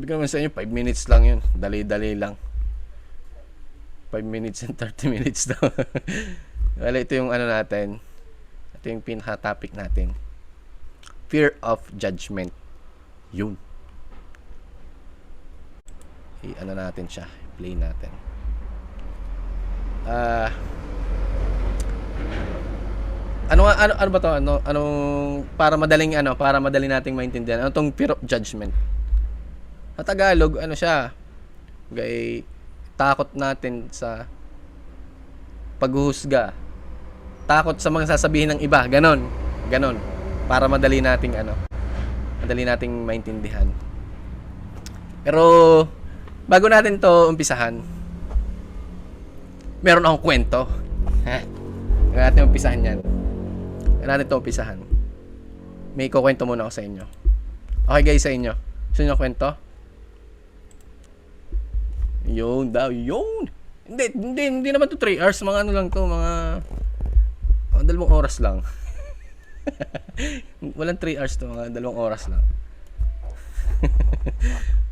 minutes lang yun. Dali-dali lang. 5 minutes and 30 minutes daw. Wala, ito yung natin. Ito yung pinaka-topic natin. Fear of judgment. Yun. Natin siya. Play natin. Ano ba to? Anong para madaling nating maintindihan. Ano tong fear of judgment? Sa Tagalog, siya? Gay takot natin sa paghuhusga. Takot sa mga sasabihin ng iba, ganon. Para madali nating maintindihan. Pero bago natin to umpisahan, meron akong kwento. Bago natin umpisahan yan. May kukwento muna ako sa inyo. Okay guys, sa inyo. Gusto nyo kwento? Yun daw, yun. Hindi naman to 3 hours. Mga lang to, mga 2 oras lang. Walang 3 hours to, mga 2 oras lang.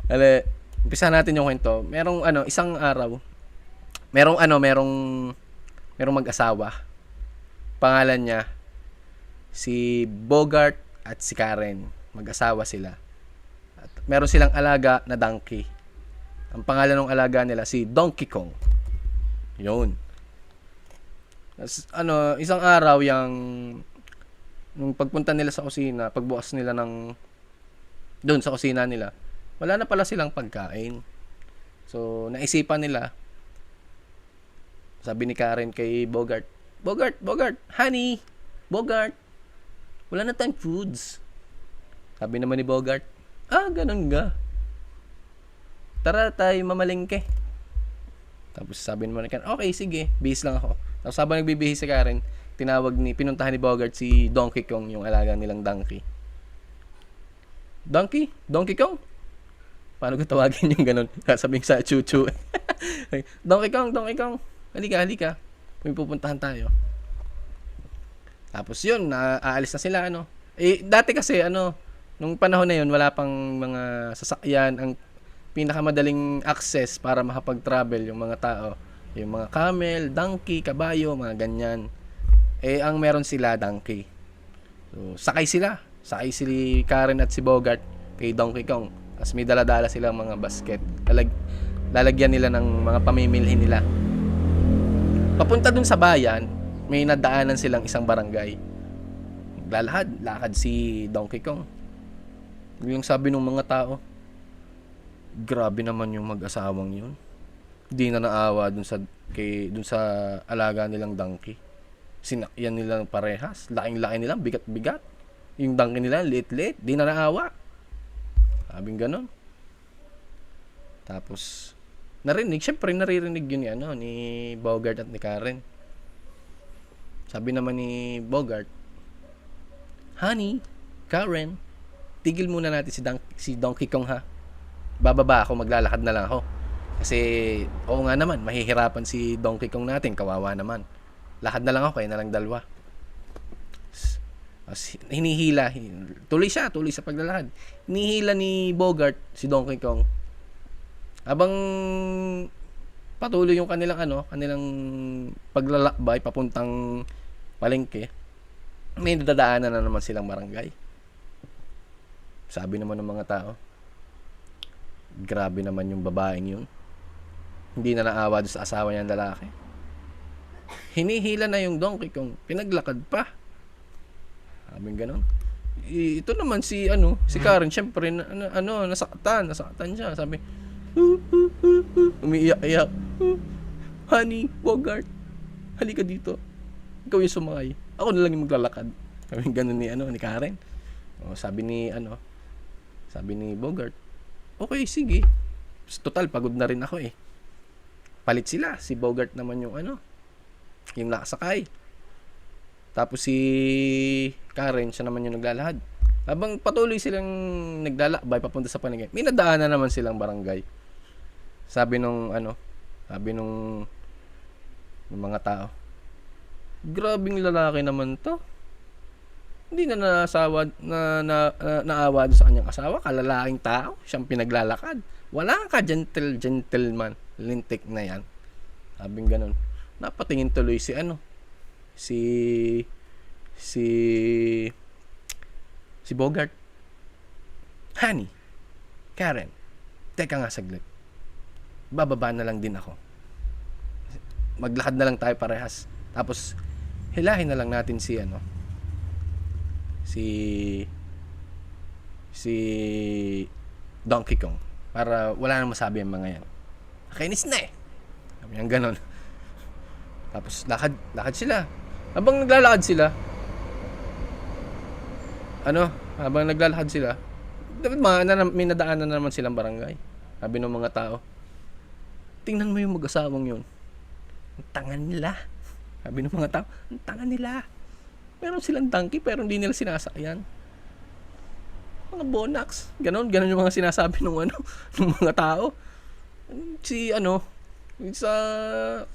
Ale, umpisa natin yung kwento. Merong isang araw. Merong mag-asawa. Pangalan niya si Bogart at si Karen. Mag-asawa sila. At meron silang alaga na donkey. Ang pangalan ng alaga nila si Donkey Kong. Yun. Isang araw nung pagpunta nila sa kusina, pagbukas nila doon sa kusina nila, wala na pala silang pagkain. So, naisipan nila, sabi ni Karen kay Bogart, honey, Bogart, wala na tayong foods. Sabi naman ni Bogart, ganun nga. Tara tayo mamalengke. Tapos sabi naman ni Karen, okay, sige, bihis lang ako. Tapos habang nagbibihis si Karen, pinuntahan ni Bogart si Donkey Kong, yung alaga nilang donkey. Donkey Kong? Paano ko tawagin yung ganun? Sabihin sa chuchu. Donkey Kong. Halika. May pupuntahan tayo. Tapos yun, aalis na sila, ano. Dati kasi, nung panahon na yun, wala pang mga sasakyan. Ang pinakamadaling access para makapag-travel yung mga tao, yung mga camel, donkey, kabayo, mga ganyan. Ang meron sila, donkey. So, sakay si Karen at si Bogart kay Donkey Kong. Tapos may dala-dala silang mga basket. Lalagyan nila ng mga pamimilhin nila. Papunta dun sa bayan, may nadaanan silang isang barangay. Lakad si Donkey Kong. Yung sabi ng mga tao, grabe naman yung mag-asawang yun. Di na naawa dun sa alaga nilang donkey. Sinakyan nilang parehas. Laking-laki nilang, bigat-bigat. Yung donkey nila, liit-liit. Di na naawa. Sabing ganon. Tapos, syempre naririnig yun ni Bogart at ni Karen. Sabi naman ni Bogart, Honey, Karen, tigil muna natin si Donkey Kong, ha. Bababa ako, maglalakad na lang ako. Kasi, oo nga naman, mahihirapan si Donkey Kong natin, kawawa naman. Lakad na lang ako, kaya na lang dalawa. Hinihila, tuloy sa paglalakad. Hinihila ni Bogart si Donkey Kong. Habang patuloy yung kanilang paglalakbay papuntang palengke, may nadadaanan na naman silang barangay. Sabi naman ng mga tao, grabe naman yung babaeng yun. Hindi na naawa doon sa asawa niyang lalaki. Hinihila na yung Donkey Kong, pinaglakad pa. Sabing ganon. Ito naman si Karen, syempre nasaktan siya. Sabi, umiiyak-iyak. Honey, Bogart, halika dito. Ikaw yung sumakay. Ako na lang yung maglalakad. Sabi ganon ni Karen. Sabi ni Bogart, okay, sige. Total, pagod na rin ako eh. Palit sila. Si Bogart naman yung yung nakasakay. Tapos si Karen, siya naman yung naglalakad. Habang patuloy silang naglalakbay papunta sa palengke, may nadaanan naman silang barangay. Sabi nung mga tao, grabing lalaki naman to. Hindi na naawa sa kanyang asawa, kalalaking tao, siyang pinaglalakad. Wala ka gentleman, lintik na yan. Sabing ganun. Napatingin tuloy si Bogart. Honey, Karen, teka nga saglit. Bababa na lang din ako. Maglakad na lang tayo parehas. Tapos, hilahin na lang natin si Donkey Kong para wala nang masabi ang mga yan. Kainis na eh. Sabi niya ganon. Tapos lakad sila. Habang naglalakad sila, may nadaanan na naman silang barangay. Sabi ng mga tao, tingnan mo yung mag-asawang yun. Ang tanga nila. Sabi ng mga tao, ang tanga nila. Meron silang donkey pero hindi nila sinasakyan. Mga bonaks. Ganon yung mga sinasabi ng mga tao. Sa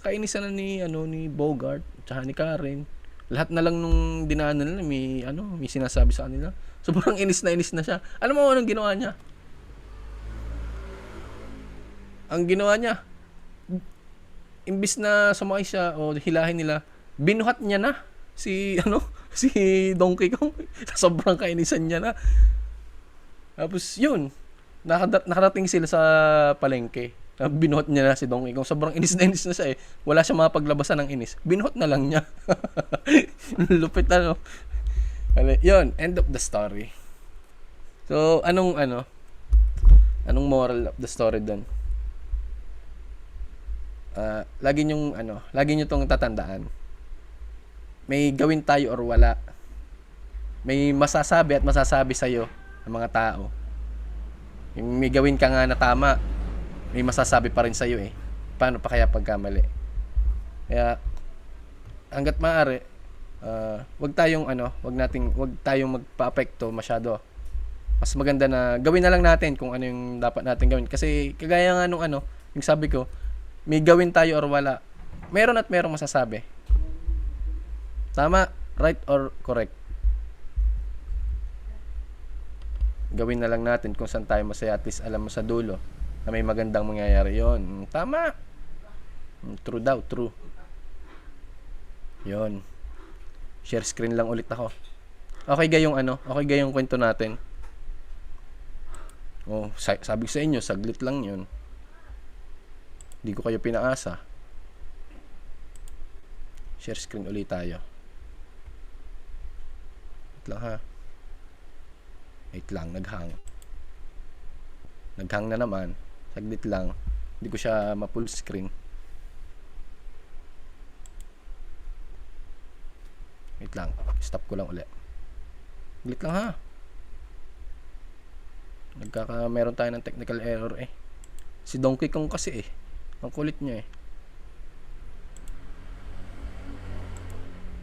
kainisan na ni Bogart tsaka ni Karen. Lahat na lang nung dinaanan nila may sinasabi sa kanila. Sobrang inis na siya. Alam mo anong ginawa niya? Ang ginawa niya, imbis na sumakay siya o hilahin nila, binuhat niya na si Donkey Kong. Sobrang kainisan niya na. Tapos yun, nakarating sila sa palengke. Binuhat niya na si Donkey Kong. Sobrang inis na siya eh. Wala siya mapaglabasan ng inis. Binuhat na lang niya. Lupit Yun, end of the story. So, anong moral of the story doon? Lagi nyo tong tatandaan. May gawin tayo or wala. May masasabi at masasabi sa'yo ng mga tao. Yung may gawin ka nga na tama, may masasabi pa rin sa'yo eh. paano pa kaya pagkamali? Kaya hangga't maaari, wag tayong magpaapekto masyado. Mas maganda na gawin na lang natin kung ano yung dapat natin gawin. Kasi kagaya nga nung yung sabi ko, may gawin tayo or wala. Meron at merong masasabi. Tama, right or correct. Gawin na lang natin kung saan tayo masaya, at least alam mo sa dulo na may magandang mangyayari yon. Tama. True daw, true. Yon. Share screen lang ulit ako. Okay gayong kwento natin. Oh, sabi ko sa inyo, saglit lang yun. Hindi ko kayo pinaasa. Share screen ulit tayo. Wait lang ha. Wait lang, naghang. Naghang na naman. Saglit lang. Hindi ko siya ma-full screen. Wait lang. Stop ko lang ulit. Saglit lang ha. Meron tayo ng technical error eh. Si Donkey Kong kasi eh. Ang kulit niya eh.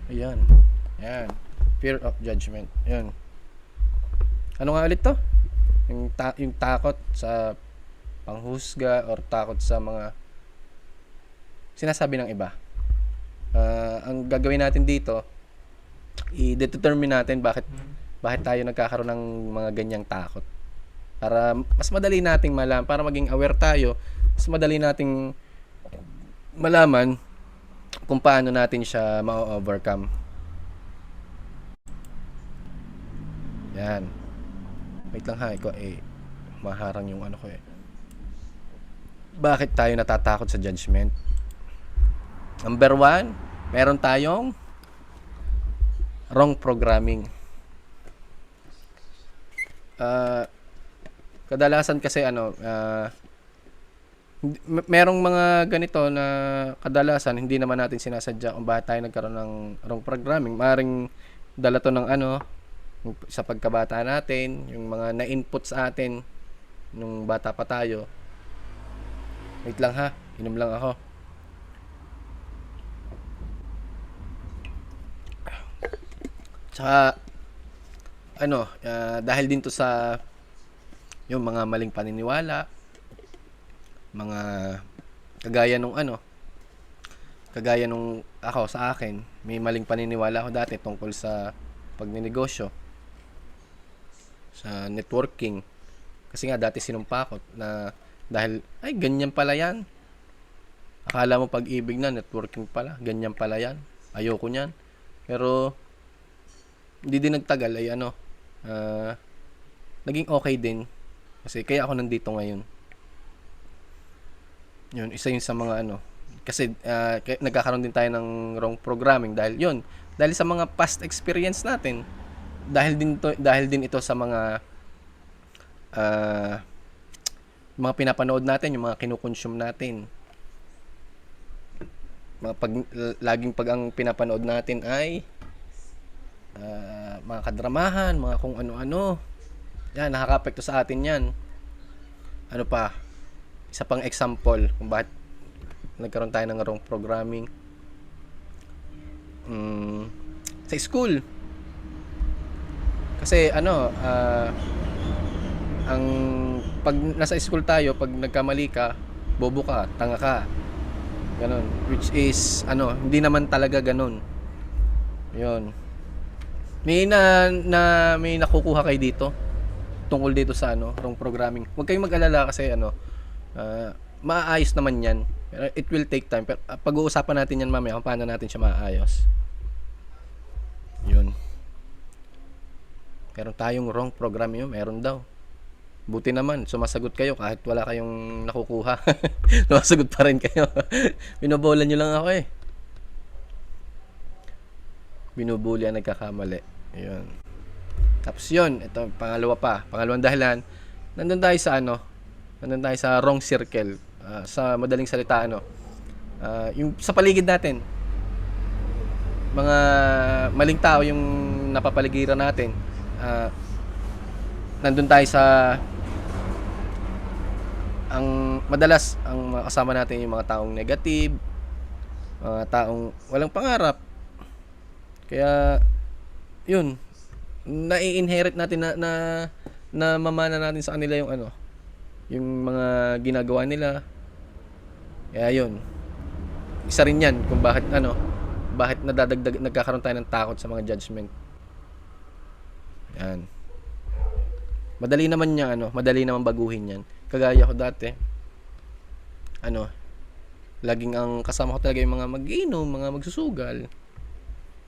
Ayan. Ayan. Fear of judgment. Ayan. Ano nga ulit to? Yung takot sa panghusga or takot sa mga sinasabi ng iba. Ang gagawin natin dito, i-determine natin bakit tayo nagkakaroon ng mga ganyang takot. Para mas madali nating malaman, para maging aware tayo, mas madali nating malaman kung paano natin siya ma-overcome. Yan. Wait lang ha, maharang yung ko eh. Bakit tayo natatakot sa judgment? Number 1, meron tayong wrong programming. Kadalasan kasi merong mga ganito na kadalasan hindi naman natin sinasadya kung bakit tayo nagkaroon ng wrong programming. Maring dala to ng sa pagkabata natin, yung mga na-input sa atin nung bata pa tayo. Wait lang ha, inom lang ako. Tsaka dahil din to sa yung mga maling paniniwala, mga kagaya nung ako sa akin, may maling paniniwala ako dati tungkol sa pagnenegosyo, sa networking. Kasi nga dati sinumpakot na dahil ay ganyan pala yan, akala mo pag-ibig na networking pala, ganyan pala yan, ayoko niyan. Pero hindi din nagtagal ay naging okay din. Kasi kaya ako nandito ngayon. Yun, isa yun sa mga kasi nagkakaroon din tayo ng wrong programming dahil sa mga past experience natin. Dahil din ito sa mga pinapanood natin, yung mga kinukonsume natin. Laging pag ang pinapanood natin ay mga kadramahan, mga kung ano-ano. Yan, nakaka-apekto sa atin yan. Ano pa? Isa pang example kung bakit nagkaroon tayo ng wrong programming. Sa school. Kasi ang pag nasa school tayo, pag nagkamali ka, bobo ka, tanga ka. Ganon. Which is, hindi naman talaga ganon. Yun. May nakukuha kayo dito tungkol dito sa wrong programming. Huwag kayong mag-alala kasi maayos naman yan. Pero it will take time. Pero pag-uusapan natin yan mamaya kung paano natin siya maayos. Yun. Meron tayong wrong programming, meron daw. Buti naman, sumasagot kayo kahit wala kayong nakukuha. Sumasagot pa rin kayo. Binobola nyo lang ako eh. Binubuli ang nagkakamali. Yun. Tapos yun, ito pangalawang dahilan, nandun tayo sa wrong circle. Sa madaling salita, yung sa paligid natin, mga maling tao yung napapaligiran natin. Nandun tayo sa ang madalas ang kasama natin yung mga taong negative, mga taong walang pangarap. Kaya yun, nai-inherit natin na mamana natin sa kanila yung ano, yung mga ginagawa nila. Kaya yun, isa rin yan kung bakit nagkakaroon tayo ng takot sa mga judgment. Yan. Madali naman baguhin yan. Kagaya ko dati, laging ang kasama ko talaga yung mga mag-inom, mga magsusugal.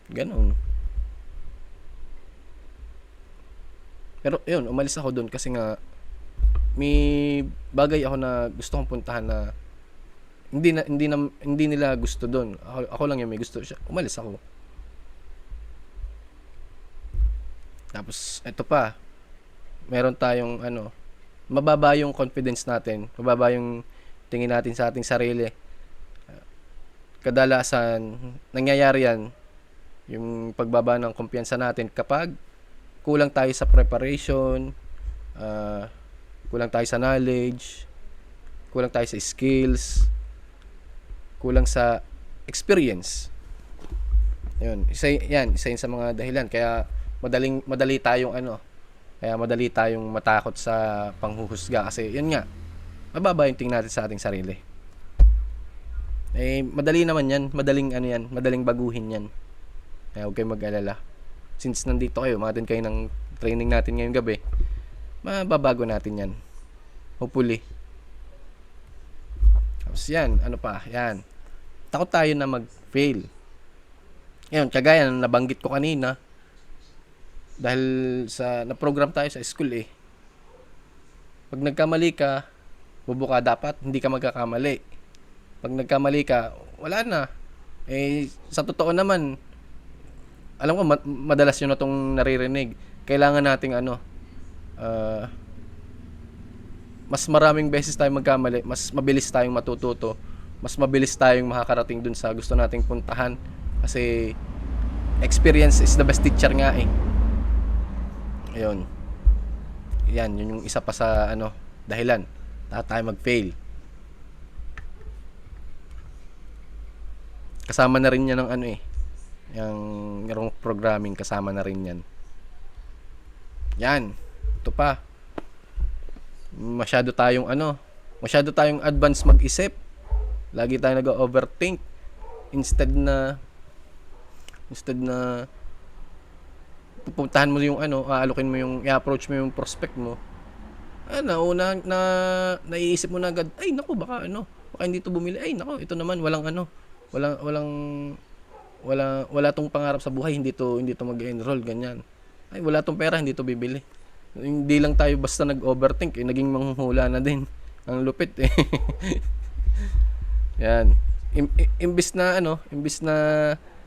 Ganon. Pero yun, umalis ako doon kasi nga may bagay ako na gusto kong puntahan na hindi nila gusto doon. Ako lang yung may gusto siya. Umalis ako. Tapos ito pa, meron tayong mababa yung confidence natin, mababa yung tingin natin sa ating sarili. Kadalasan nangyayari yan, yung pagbaba ng kumpiyansa natin kapag kulang tayo sa preparation, kulang tayo sa knowledge, kulang tayo sa skills, kulang sa experience. Isa yun sa mga dahilan kaya madali tayong matakot sa panghuhusga kasi yun nga, mababa yung tingin natin sa ating sarili. Madali naman yan, madaling baguhin yan. Kaya huwag kayong mag-alala. Since nandito kayo, umattend kayo ng training natin ngayong gabi, mababago natin yan. Hopefully. Tapos yan, yan. Takot tayo na mag-fail. Yan, kagaya na nabanggit ko kanina, dahil na-program tayo sa school Pag nagkamali ka, bubuka dapat, hindi ka magkakamali. Pag nagkamali ka, wala na. Sa totoo naman, alam ko, madalas yun na itong naririnig. Kailangan nating mas maraming beses tayong magkamali, mas mabilis tayong matututo, mas mabilis tayong makakarating dun sa gusto nating puntahan. Kasi experience is the best teacher nga Ayun. Yan, yun yung isa pa sa dahilan. Tayo mag-fail. Kasama na rin yan ng yung programming, kasama na rin yan. Yan. Ito pa. Masyado tayong advance mag-isip. Lagi tayong nag-overthink. Instead na pupuntahan mo yung aalokin mo yung i-approach mo yung prospect mo. Naiisip mo na agad, ay naku, baka hindi to bumili. Ay naku, ito naman wala tong pangarap sa buhay, hindi to mag-enroll, ganyan. Ay wala tong pera, hindi to bibili. Hindi lang tayo basta nag-overthink, naging manghuhula na din. Ang lupit Yan. Imbis na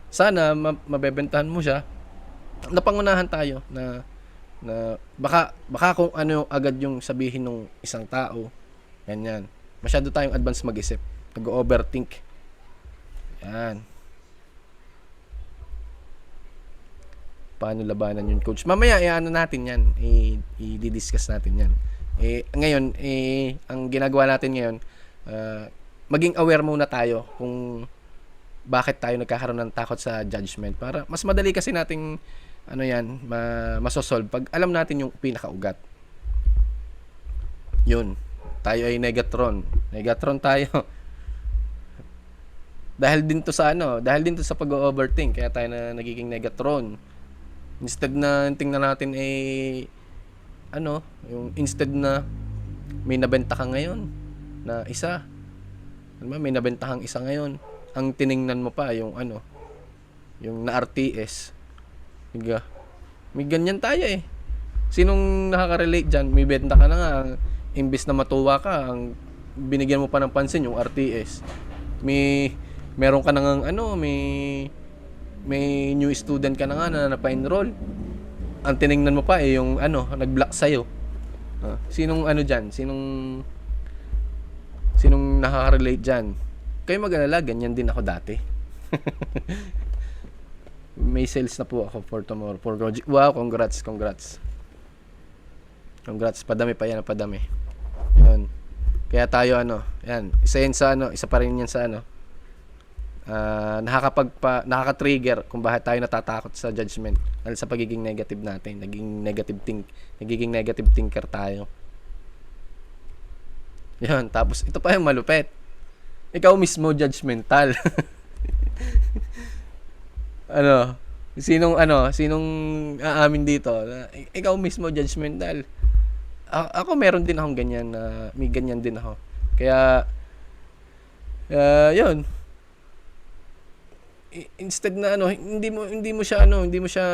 sana mabebentahan mo siya, napangunahan tayo na baka kung agad yung sabihin ng isang tao, yan. Masyado tayong advance mag-isip, nag-overthink. Yan. Paano labanan yun, coach? Mamaya natin yan, i-discuss natin yan. Ngayon, ang ginagawa natin ngayon, maging aware muna tayo kung bakit tayo nagkakaroon ng takot sa judgment, para mas madali kasi nating masosolve pag alam natin yung pinakaugat. Yun, tayo ay Negatron tayo. dahil din to sa pag-overthink, kaya tayo na nagiging Negatron. Instead na tingnan natin instead na may nabenta ka ngayon na isa, may nabentahang isa ngayon, ang tiningnan mo pa yung yung na RTS. May ganyan tayo Sinong nakaka-relate dyan? May benta ka na nga, imbis na matuwa ka, ang binigyan mo pa ng pansin yung RTS. Meron ka na nga may new student ka na nga na napa-enroll. Ang tiningnan mo pa yung nag-block sa'yo. Sinong dyan? Sinong nakaka-relate dyan? Kayo mag-alala, ganyan din ako dati. May sales na po ako for tomorrow, for project. Wow, congrats. Padami pa yan, padami. Yun. Kaya tayo yan, isa pa rin yan sa nakaka-trigger kung bakit tayo natatakot sa judgment dahil sa pagiging negative natin, nagiging negative thinker tayo. Yan, tapos ito pa yung malupit. Ikaw mismo judgmental. Sinong aamin dito na ikaw mismo judgmental. Ako meron din akong ganyan na may ganyan din ako. Kaya yun. Instead na hindi mo siya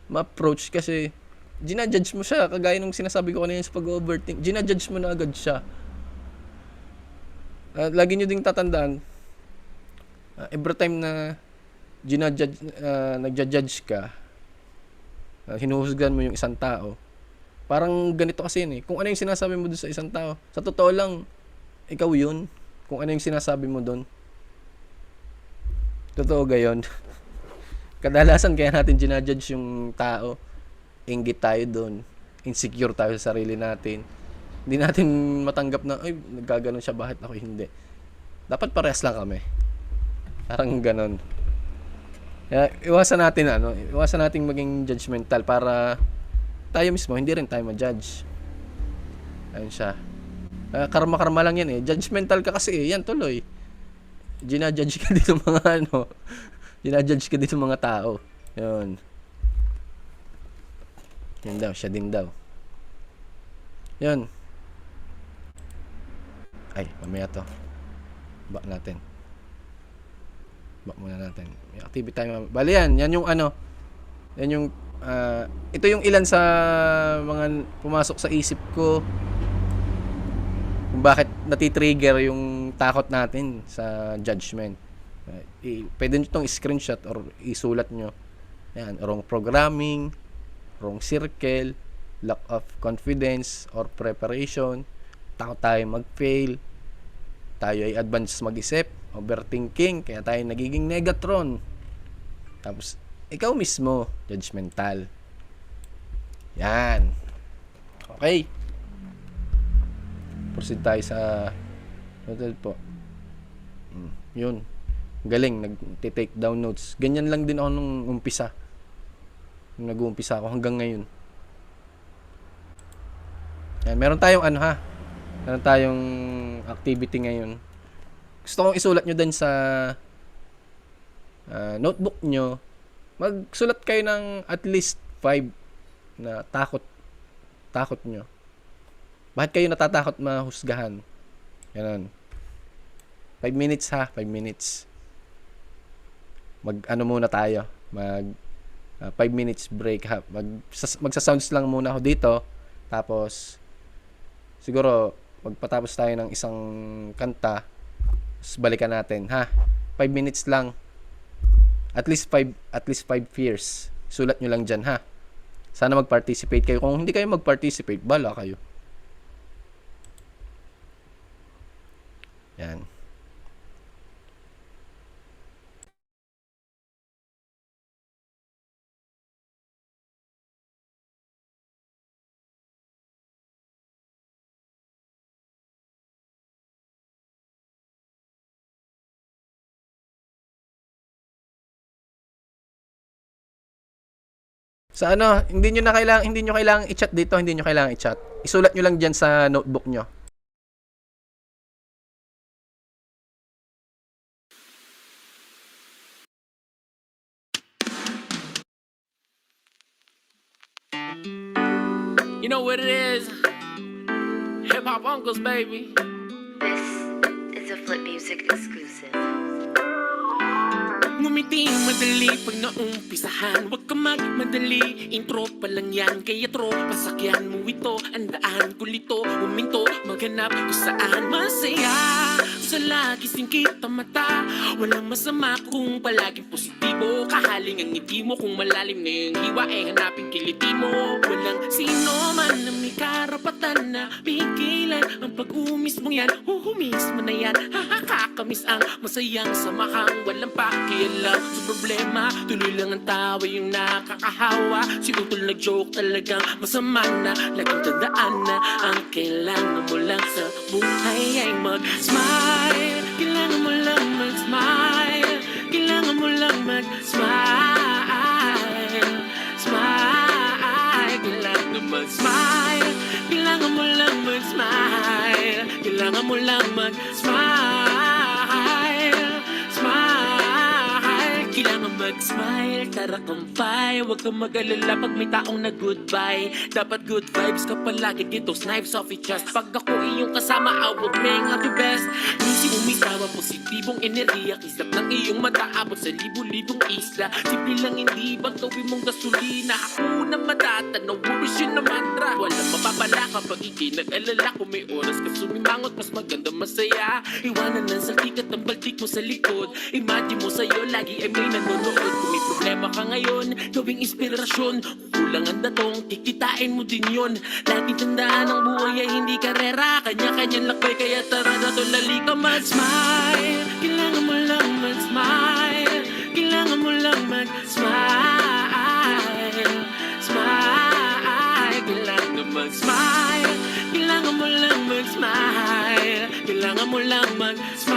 ma-approach kasi ginajudge mo siya kagaya nung sinasabi ko kanina sa pag-overthink. Ginajudge mo na agad siya. Lagi niyo ding tatandaan every time na nagja-judge ka, hinuhusgan mo yung isang tao. Parang ganito kasi yun eh. Kung ano yung sinasabi mo doon sa isang tao, sa totoo lang, ikaw yun. Kung ano yung sinasabi mo doon. Totoo gayon. Kadalasan kaya natin ginajudge yung tao, inggit tayo doon, insecure tayo sa sarili natin. Hindi natin matanggap na, ay, nagkaganon siya, bakit ako hindi? Dapat parehas lang kami. Parang ganon. Kaya iwasan natin maging judgmental para tayo mismo, hindi rin tayo ma-judge. Ayun siya. Karma-karma lang yan eh. Judgmental ka kasi yan tuloy. Ginajudge ka dito ginajudge ka dito mga tao. Yun. Yun daw, siya din daw. Yun. Ay, mamaya to. Back natin. Back muna natin. May activity tayo. Bali yan yung yan yung ito yung ilan sa mga pumasok sa isip ko kung bakit natitrigger yung takot natin sa judgment. Pwede nyo itong screenshot or isulat nyo. Yan, wrong programming, wrong circle, lack of confidence or preparation, takot tayo mag-fail, tayo ay advanced mag-isip, overthinking, kaya tayo nagiging negatron. Tapos, ikaw mismo, judgmental. Yan. Okay. Proceed tayo sa hotel po. Yun. Galing, nag-take down notes. Ganyan lang din ako nung umpisa. Nung nag-uumpisa ako hanggang ngayon. Yan, meron tayong meron tayong activity ngayon. Gusto kong isulat nyo din sa notebook nyo. Magsulat kayo ng at least 5 na takot nyo. Bakit kayo natatakot mahusgahan? Ganun. 5 minutes ha, 5 minutes. Muna tayo. 5 minutes break ha. Magsa-sounds lang muna ako dito. Tapos siguro magpatapos tayo ng isang kanta. Tapos balikan natin ha. 5 minutes lang. At least 5 fears. Sulat nyo lang dyan ha. Sana mag-participate kayo. Kung hindi kayo mag-participate, bala kayo. Yan. Sa hindi nyo kailangang i-chat dito, hindi nyo kailangang i-chat. Isulat nyo lang diyan sa notebook nyo. You know what it is? Hip Hop Uncles, baby. This is a Flip Music exclusive. Ngumiti madali pag naumpisahan. Huwag ka magmadali, intro pa lang yan. Kaya pasakyan mo ito. Andaan kulito, huminto, maghanap kung saan masaya. Sa lagi singkit ang mata, walang masama kung palaging positibo. Kahaling ang ngiti mo, kung malalim na yung hiwa, hanapin kiliti mo. Walang sino man na may karapatan na pigilan ang pag-umis mo yan. Uhumis mo na yan, kakamiss ang masayang samahang walang pakialam. Super problema. Tuloy lang ang tawa yung nakakahawa. Si Utol nag-joke talagang masama na. Laging tandaan na ang kailangan mo lang sa buhay ay mag-smile. Kailangan mo lang mag-smile. Kailangan mo lang mag-smile. Smile. Kailangan mo mag-smile. Kailangan mo lang mag-smile. Kailangan mo lang mag-smile. Smile. Kailangan mag-smile. Tara kumpay. Huwag kang mag-alala pag may taong nag-goodbye. Dapat good vibes ka palagi. Get those knives off your chest. Pag ako iyong kasama, I will bring out the best. Nisi umisawa, positibong enerhiya. Kislap ng iyong mata, abot sa libu-libong isla. Simple lang hindi bang gawin mong gasolina. Ako na matatanaw, wish yun na mantra. Walang mapapala kapag ikay nag-alala. Kung may oras ka sumimangot, mas maganda masaya. Iwanan ng saltik at ang baltik mo sa likod. Imagine mo sa'yo, lagi ay may nanonood. Kung may problema ka ngayon, gawing inspirasyon. Kulang ang datong, kikitain mo din yun. Laging tandaan ang buhay ay hindi karera. Kanya-kanyang lakbay, kaya tara na to, lali ka mag-smile. Kailangan mo lang mag-smile. Kailangan mo lang mag-smile. Smile. Kailangan mo mag-smile. Kailangan mo lang mag-smile. Kailangan mo lang mag-smile.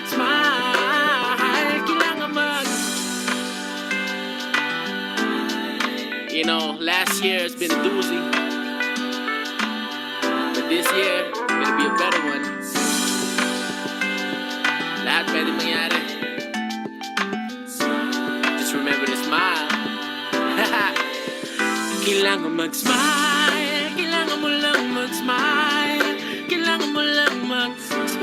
Smile. Kailangan mag... You know, last year has been a doozy. But this year, it's gonna be a better one. Lahat pwede mangyari. Just remember to smile. Kailangan mag-smile. Kailangan mo lang mag-smile. Kailangan mo lang mag-smile.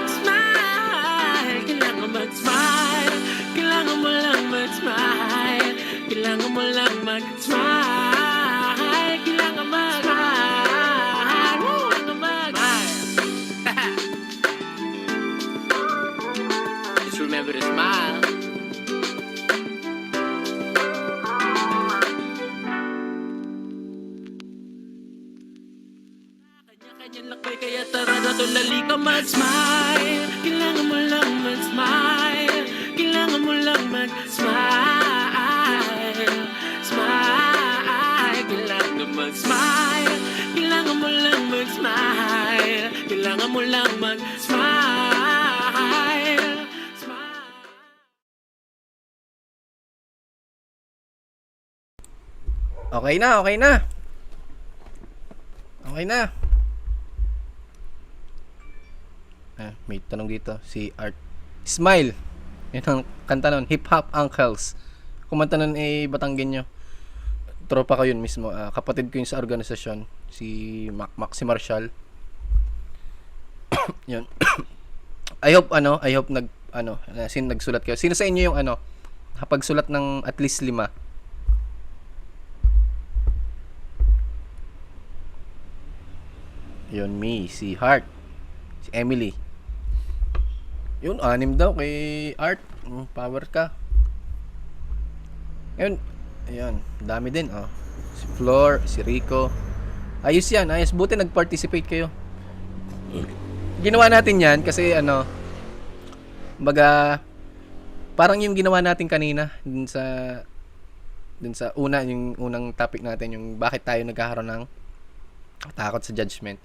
Smile. Kailangan mag-smile. Kailangan mo lang mag-smile. Kailangan mo lang mag-smile. Kailangan mag-smile. Kailangan mag-smile. Just remember to smile. Kanya-kanyang lakbay, kaya tara na to, lali ka mag-smile. Kailangan mo lang mag-smile. Kailangan mo lang mag-smile. Smile. Kailangan mo mag-smile. Kailangan mo lang mag-smile. Kailangan mo lang mag-smile. Smile. Okay na, okay na. Okay na. May tanong dito, si Art. Smile. Yan ang kanta nun, Hip Hop Uncles. Kumanta nun Batanggenyo. Tropa ko yun mismo. Kapatid ko yun sa organisasyon. Si Maxi Marshall. Yun. I hope nagsulat kayo. Sino sa inyo yung nakapagsulat ng at least 5? Yun, me, si Heart, si Emily. Yun, 6 daw kay Art. Power ka. Yun, ayan, dami din, si Flor, si Rico. Ayos yan, ayos. Buti nag-participate kayo. Ginawa natin yan kasi baga, parang yung ginawa natin kanina dun sa yung unang topic natin, yung bakit tayo nagkakaroon ng takot sa judgment.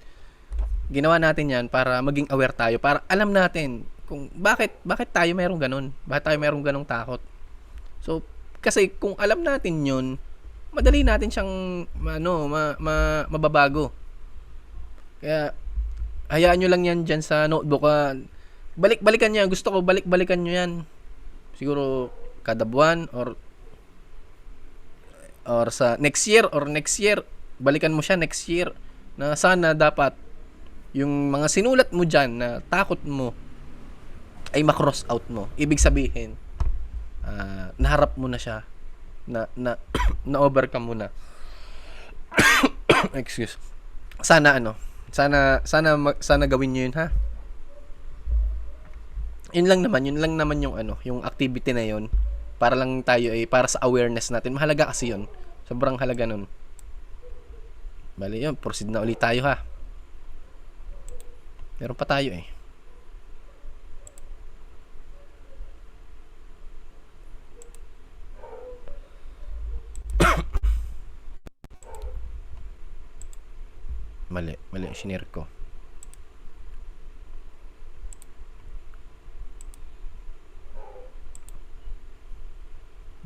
Ginawa natin yan para maging aware tayo, para alam natin kung bakit tayo merong ganun, bakit tayo merong ganung takot. So, kasi kung alam natin yun, madali natin siyang mababago. Kaya hayaan nyo lang yan dyan sa notebook. Balik-balikan nyo. Gusto ko balik-balikan nyo yan. Siguro kada buwan or sa next year, balikan mo siya next year, na sana dapat yung mga sinulat mo dyan na takot mo ay ma-cross out mo. Ibig sabihin, naharap mo na siya, na-overcome mo na. Excuse. Sana gawin niyo yun, ha? Yun lang naman yung yung activity na yun, para lang tayo para sa awareness natin. Mahalaga kasi yun. Sobrang halaga nun. Bali yun, proceed na ulit tayo, ha? Meron pa tayo Mali yung shinare ko.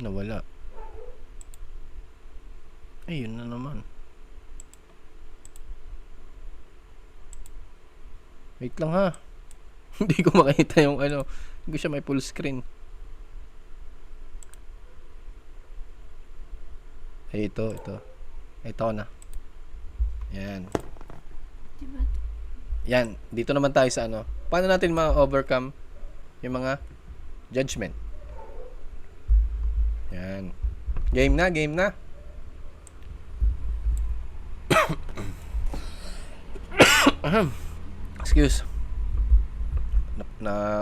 Nawala. Ayun na naman. Wait lang ha. Hindi ko makita yung ano. Hindi ko siya may full screen. Ay, ito. Ito na. Yan. Yan. Dito naman tayo sa ano. Paano natin ma-overcome yung mga judgment? Yan. Game na. Excuse.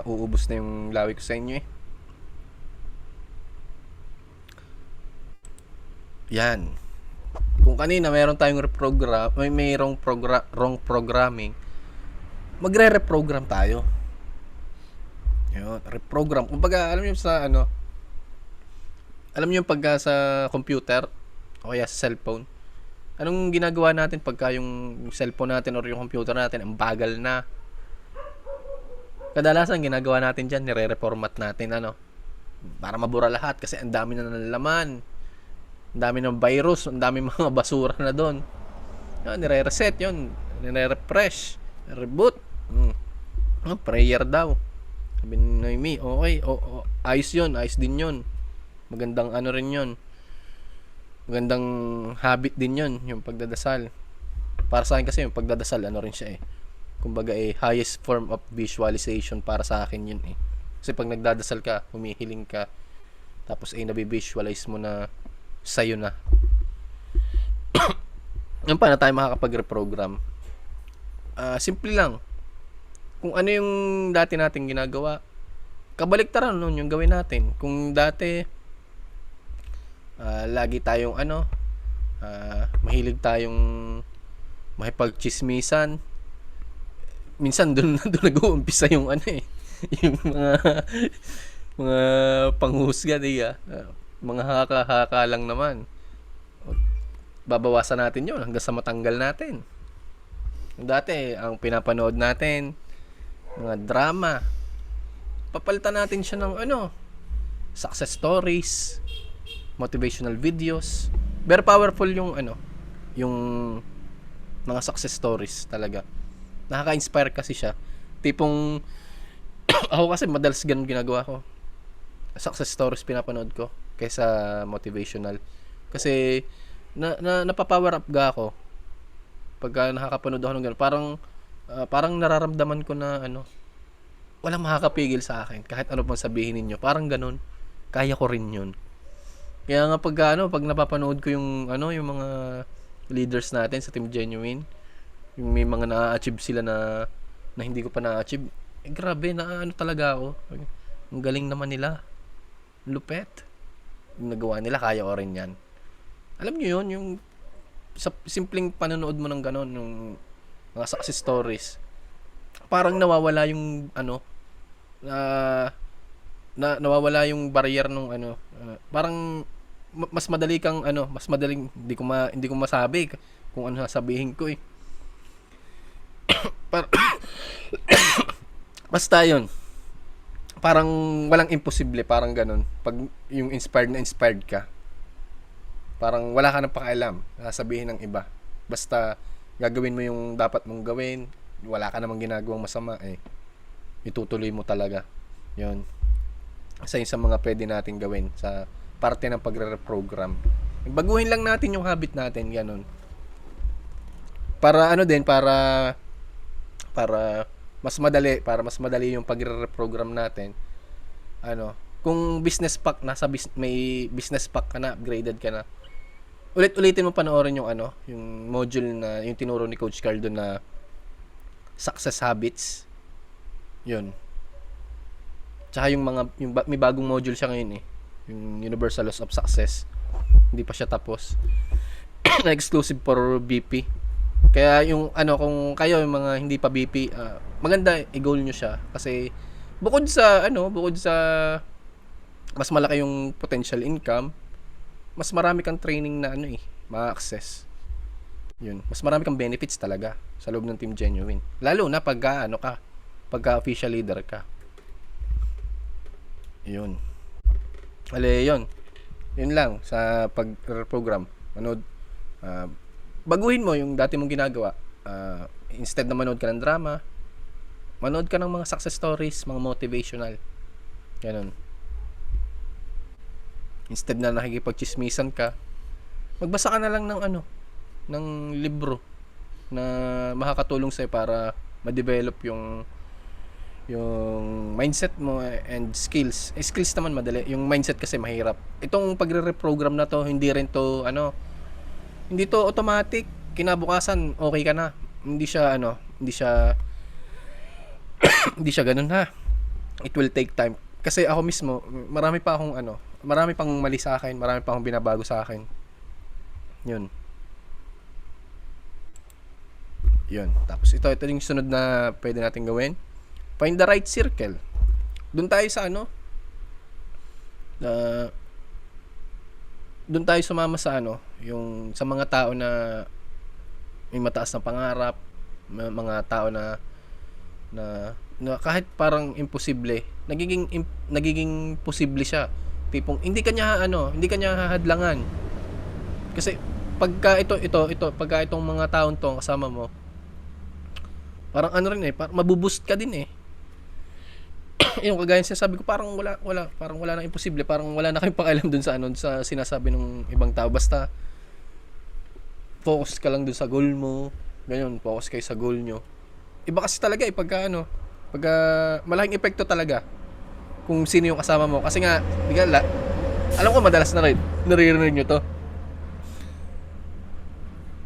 Uubos na yung lawi ko sa inyo eh. Yan. Kung kanina mayroon tayong mayroong wrong programming, magre-reprogram tayo. Yun, reprogram. Kumbaga, alam niyo sa ano, alam niyo pagka sa computer o kaya sa cellphone, anong ginagawa natin pagka yung cellphone natin or yung computer natin ang bagal na? Kadalasan ginagawa natin diyan, nire-reformat natin ano, para mabura lahat kasi ang dami na ng laman. Ang dami ng virus, ang dami mga basura na doon. Yan, nire-reset 'yon, nire-refresh, reboot. Prayer daw. Sabi ni Noemi, okay, ayos 'yon, ayos din 'yon. Magandang ano rin 'yon. Magandang habit din 'yon, yung pagdadasal. Para sa akin kasi yung pagdadasal ano rin siya eh. Kumbaga highest form of visualization para sa akin 'yun eh. Kasi pag nagdadasal ka, humihiling ka, tapos nabi-visualize mo na sa'yo na. Yung paano tayo makakapag-reprogram? Simple lang. Kung ano yung dati nating ginagawa, kabaliktaran nun yung gawin natin. Kung dati lagi tayong mahilig tayong makipagchismisan, minsan doon nag-uumpisa yung yung mga panghusga, diga. Mga haka-haka lang naman. Babawasan natin yun hanggang sa matanggal natin. Dati, ang pinapanood natin, mga drama, papalitan natin siya ng success stories, motivational videos. Very powerful yung yung mga success stories talaga. Nakaka-inspire kasi siya. Tipong ako kasi madalas ganun ginagawa ko. Success stories pinapanood ko kaysa motivational. Kasi napapower up ga ako pagka nakakapanood ako ng gano'n. Parang nararamdaman ko na walang makakapigil sa akin kahit ano pang sabihin ninyo. Parang gano'n. Kaya ko rin 'yun. Kaya nga pag napapanood ko yung yung mga leaders natin sa Team Genuine, yung may mga na-achieve sila na hindi ko pa na-achieve. Grabe, talaga ako. Ang galing naman nila. Lupet. Yung nagawa nila, kaya ko rin yan. Alam nyo yun, yung sa simpleng panonood mo ng gano'n, yung mga success stories, parang nawawala yung nawawala yung barrier nung parang mas madali kang mas madaling hindi ko masabi kung ano sasabihin ko eh. Basta yun, parang walang imposible, parang ganun. Pag yung inspired ka, parang wala ka nang pakialam sasabihin ng iba. Basta gagawin mo yung dapat mong gawin, wala ka namang ginagawang masama itutuloy mo talaga. Yun, isa yun sa mga pwede natin gawin sa parte ng pagre-reprogram. Baguhin lang natin yung habit natin, ganun. Para mas madali yung pagre-reprogram natin. Kung business pack may business pack ka na, upgraded ka na, ulitin mo panoorin yung yung module na yung tinuro ni Coach Carl doon na success habits. Yun. Tsaka may bagong module siya ngayon yung Universal Laws of Success. Hindi pa siya tapos. Na exclusive for BP. Kaya yung kung kayo yung mga hindi pa BP, maganda i-goal nyo siya kasi bukod sa mas malaki yung potential income, mas marami kang training na ma-access. Yun, mas marami kang benefits talaga sa loob ng Team Genuine. Lalo na pagka ano ka, pagka official leader ka. Yun. Yun. Yun lang sa pag-program. Manood. Baguhin mo yung dati mong ginagawa. Instead na manood ka ng drama, manood ka ng mga success stories, mga motivational. Ganun. Instead na nakikipagchismisan ka, magbasa ka na lang ng ng libro na makakatulong sa'yo para ma-develop yung mindset mo and skills. Skills naman madali. Yung mindset kasi mahirap. Itong pagre-reprogram na to, hindi rin to hindi to automatic. Kinabukasan okay ka na. Hindi siya hindi siya ganun ha. It will take time. Kasi ako mismo, marami pang mali sa akin, marami pa akong binabago sa akin. Yun. Tapos ito yung sunod na pwede natin gawin. Find the right circle. Doon tayo sa doon tayo sumama sa yung sa mga tao na may mataas na pangarap, mga tao na kahit parang imposible, nagiging posible siya. Tipong hindi kanya hahadlangan. Kasi pagka pagka itong mga taon to kasama mo, parang parang mabuboost ka din eh. Yung kagaya ng sinasabi ko, parang wala nang imposible, parang wala na kayong pakialam dun sa sinasabi ng ibang tao. Basta focus ka lang dun sa goal mo. Ganyan, focus kayo sa goal nyo. Iba kasi talaga pagka malaking epekto talaga kung sino yung kasama mo. Kasi nga, alam ko madalas na rin, naririnig nyo to.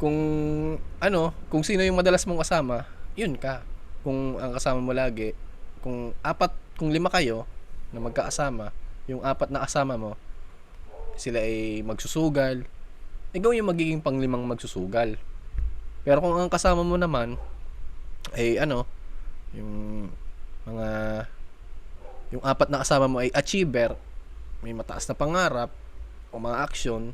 Kung sino yung madalas mong kasama, yun ka. Kung ang kasama mo lagi, kung 5 kayo na magkakasama, yung 4 na kasama mo, sila ay magsusugal, ikaw yung magiging pang-5 magsusugal. Pero kung ang kasama mo naman ay yung 4 na kasama mo ay achiever, may mataas na pangarap o mga action,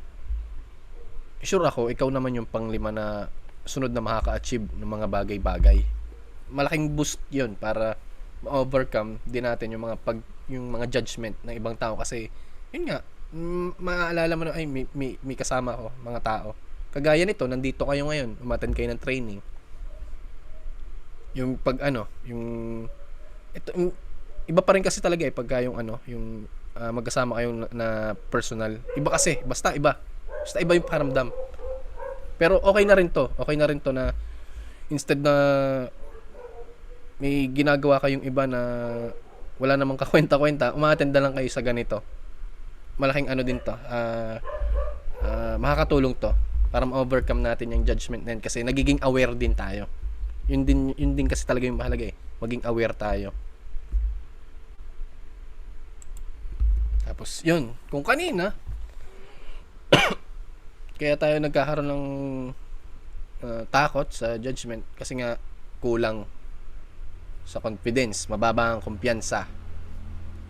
sure ako, ikaw naman yung pang-5 na sunod na makaka-achieve ng mga bagay-bagay. Malaking boost yun para ma-overcome din natin yung mga judgment ng ibang tao. Kasi yun nga, maaalala mo na ay may kasama ako, mga tao. Kagaya nito, nandito kayo ngayon, umattend kayo ng training. Yung iba pa rin kasi talaga pagka yung magkasama kayo na personal. Iba kasi, basta iba yung pakiramdam. Pero okay na rin to na instead na may ginagawa kayong iba na wala namang kakwenta-kwenta, umattend na lang kayo sa ganito. Malaking din to. Makakatulong to para ma-overcome natin yung judgment na yun, kasi nagiging aware din tayo. Yun din kasi talaga yung mahalaga maging aware tayo. Tapos yun, kung kanina kaya tayo nagkakaroon ng takot sa judgment kasi nga kulang sa confidence, mababa ang kumpiyansa.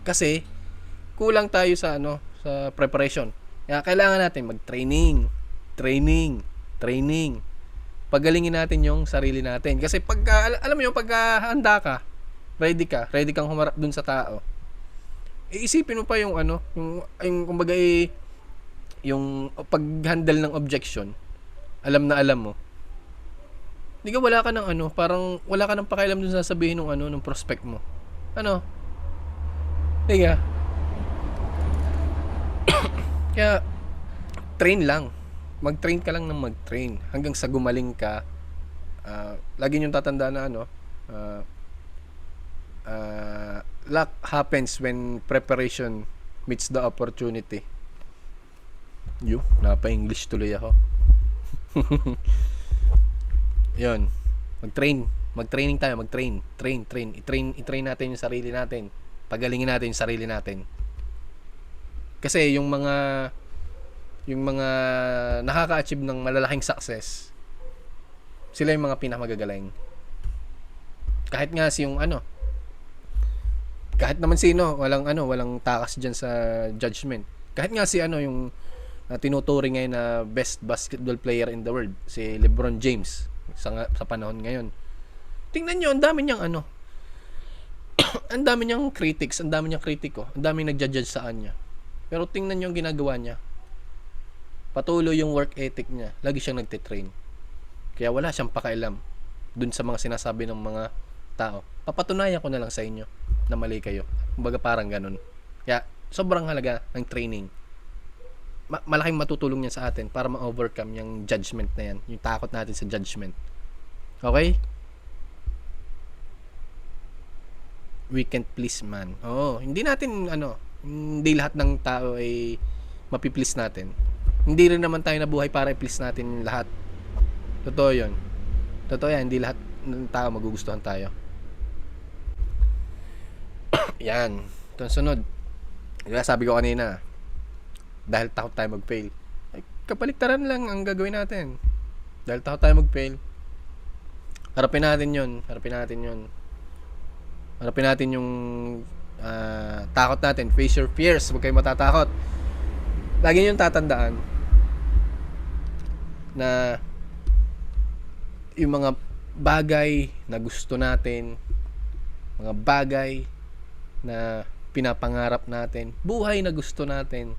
Kasi kulang tayo sa sa preparation. Kaya kailangan natin mag-training. Pagalingin natin yung sarili natin. Kasi alam mo yung pagkahanda ka, ready kang humarap dun sa tao. Iisipin mo pa yung kumbaga yung pag-handle ng objection. Alam mo. Hindi ka wala ka ng parang wala ka ng pakialam dun sa sasabihin ng prospect mo. Hindi ka. Kaya train lang. Mag-train ka lang ng mag-train hanggang sa gumaling ka. Lagi niyong tatandaan na luck happens when preparation meets the opportunity. Napa-English tuloy ako. Yun. Mag-training tayo, Train. I-train natin yung sarili natin. Pagalingin natin yung sarili natin. Kasi yung mga nakaka-achieve ng malalaking success, sila yung mga pinakamagagaling. Kahit nga kahit naman sino, walang takas diyan sa judgment. Kahit nga yung na tinuturing ngayon na best basketball player in the world, si LeBron James sa panahon ngayon. Tingnan nyo, ang dami niyang ang dami niyang critics, ang dami niyang kritiko, ang dami nagja-judge sa kanya. Pero tingnan nyo yung ginagawa niya. Patuloy yung work ethic niya. Lagi siyang nagtitrain. Kaya wala siyang pakialam dun sa mga sinasabi ng mga tao. Papatunayan ko na lang sa inyo na mali kayo. Kumbaga parang ganun. Kaya sobrang halaga ng training. Malaking matutulong yan sa atin para ma-overcome yung judgment na yan. Yung takot natin sa judgment. Okay? We can't please man. Oo, hindi natin hindi lahat ng tao ay mapiplease natin. Hindi rin naman tayo nabuhay para i-please natin lahat. Totoo 'yon. Totoo yan, hindi lahat ng tao magugustuhan tayo. Yan. Ito sunod. Kaya sabi ko kanina, dahil takot tayo mag-fail. Ay, kapaliktaran lang ang gagawin natin. Dahil takot tayo mag-fail. Harapin natin 'yon. Harapin natin yung takot natin. Face your fears. Huwag kayo matatakot. Lagi nyo tatandaan na yung mga bagay na gusto natin, mga bagay na pinapangarap natin, buhay na gusto natin,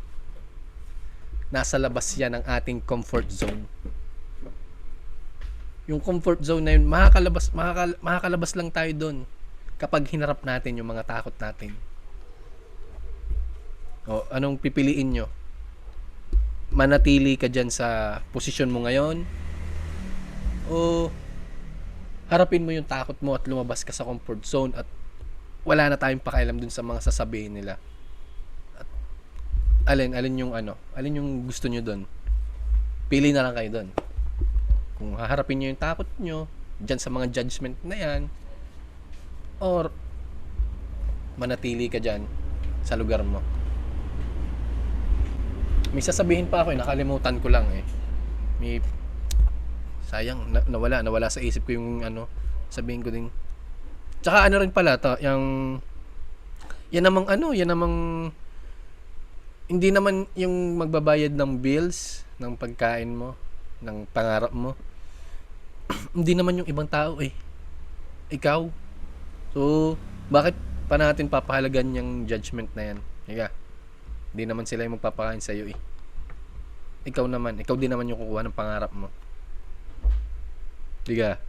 nasa labas yan ng ating comfort zone. Yung comfort zone na yun, makakalabas lang tayo doon kapag hinarap natin yung mga takot natin. O, anong pipiliin nyo? Manatili ka dyan sa posisyon mo ngayon? O harapin mo yung takot mo at lumabas ka sa comfort zone at wala na tayong pakialam dun sa mga sasabihin nila? At alin yung gusto nyo dun? Pili na lang kayo dun. Kung haharapin nyo yung takot nyo dyan sa mga judgment na yan, or manatili ka dyan sa lugar mo. May sasabihin pa ako, nakalimutan ko lang may sayang, nawala sa isip ko yung sabihin ko din. Tsaka rin pala to, yan namang hindi naman yung magbabayad ng bills, ng pagkain mo, ng pangarap mo. Hindi naman yung ibang tao ikaw. So, bakit pa natin papahalagan yung judgment na yan? Higa. Hindi naman sila yung magpapakain sa'yo Ikaw din naman yung kukuha ng pangarap mo. Diga.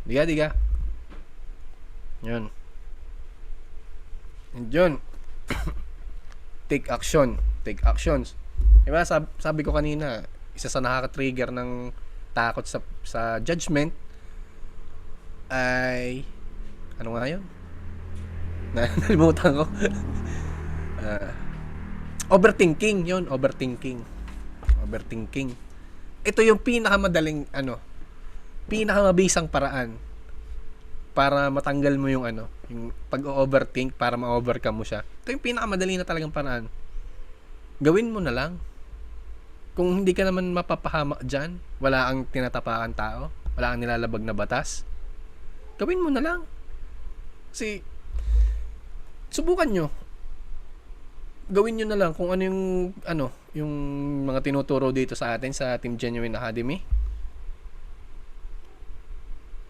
Yun. And yun. Take actions. Diba, sabi ko kanina, isa sa nakaka-trigger ng takot sa judgment ay ano nga yun? Nalimutan ko. Overthinking. Ito yung pinakamabisang paraan para matanggal mo yung yung pag-overthink para ma-overcome mo siya. Ito yung pinakamadali na talagang paraan. Gawin mo na lang. Kung hindi ka naman mapapahamak dyan, wala ang tinatapakan tao, wala ang nilalabag na batas, gawin mo na lang. Kasi subukan nyo. Gawin nyo na lang kung yung mga tinuturo dito sa atin sa Team Genuine Academy.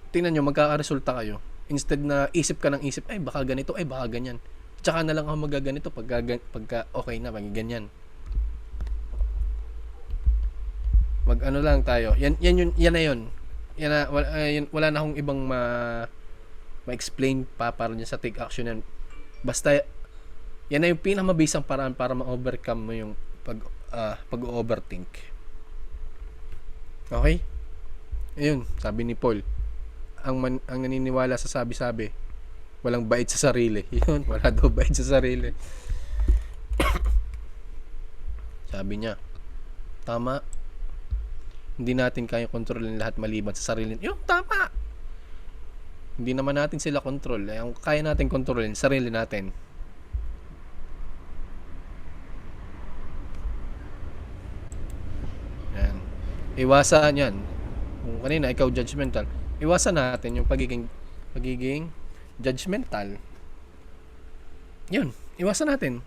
Tingnan nyo, magkakaresulta kayo. Instead na isip ka ng isip, baka ganito, baka ganyan. Tsaka na lang ako magaganito pagka okay na, magiganyan. Lang tayo. Yan na yun. Wala na akong ibang ma-explain pa para dyan sa take action yan. Basta yan na yung pinakamabisang paraan para ma-overcome mo yung pag-overthink. Okay? Ayun, sabi ni Paul, ang naniniwala sa sabi-sabi, walang bait sa sarili. Yun, wala daw bait sa sarili. Sabi niya, tama. Hindi natin kaya kontrolin lahat maliban sa sarili. Yung tama. Hindi naman natin sila kontrol. Ang kaya natin kontrolin, sarili natin. Yan. Iwasan yan. Kung kanina, ikaw judgmental. Iwasan natin yung pagiging judgmental. Yun. Iwasan natin.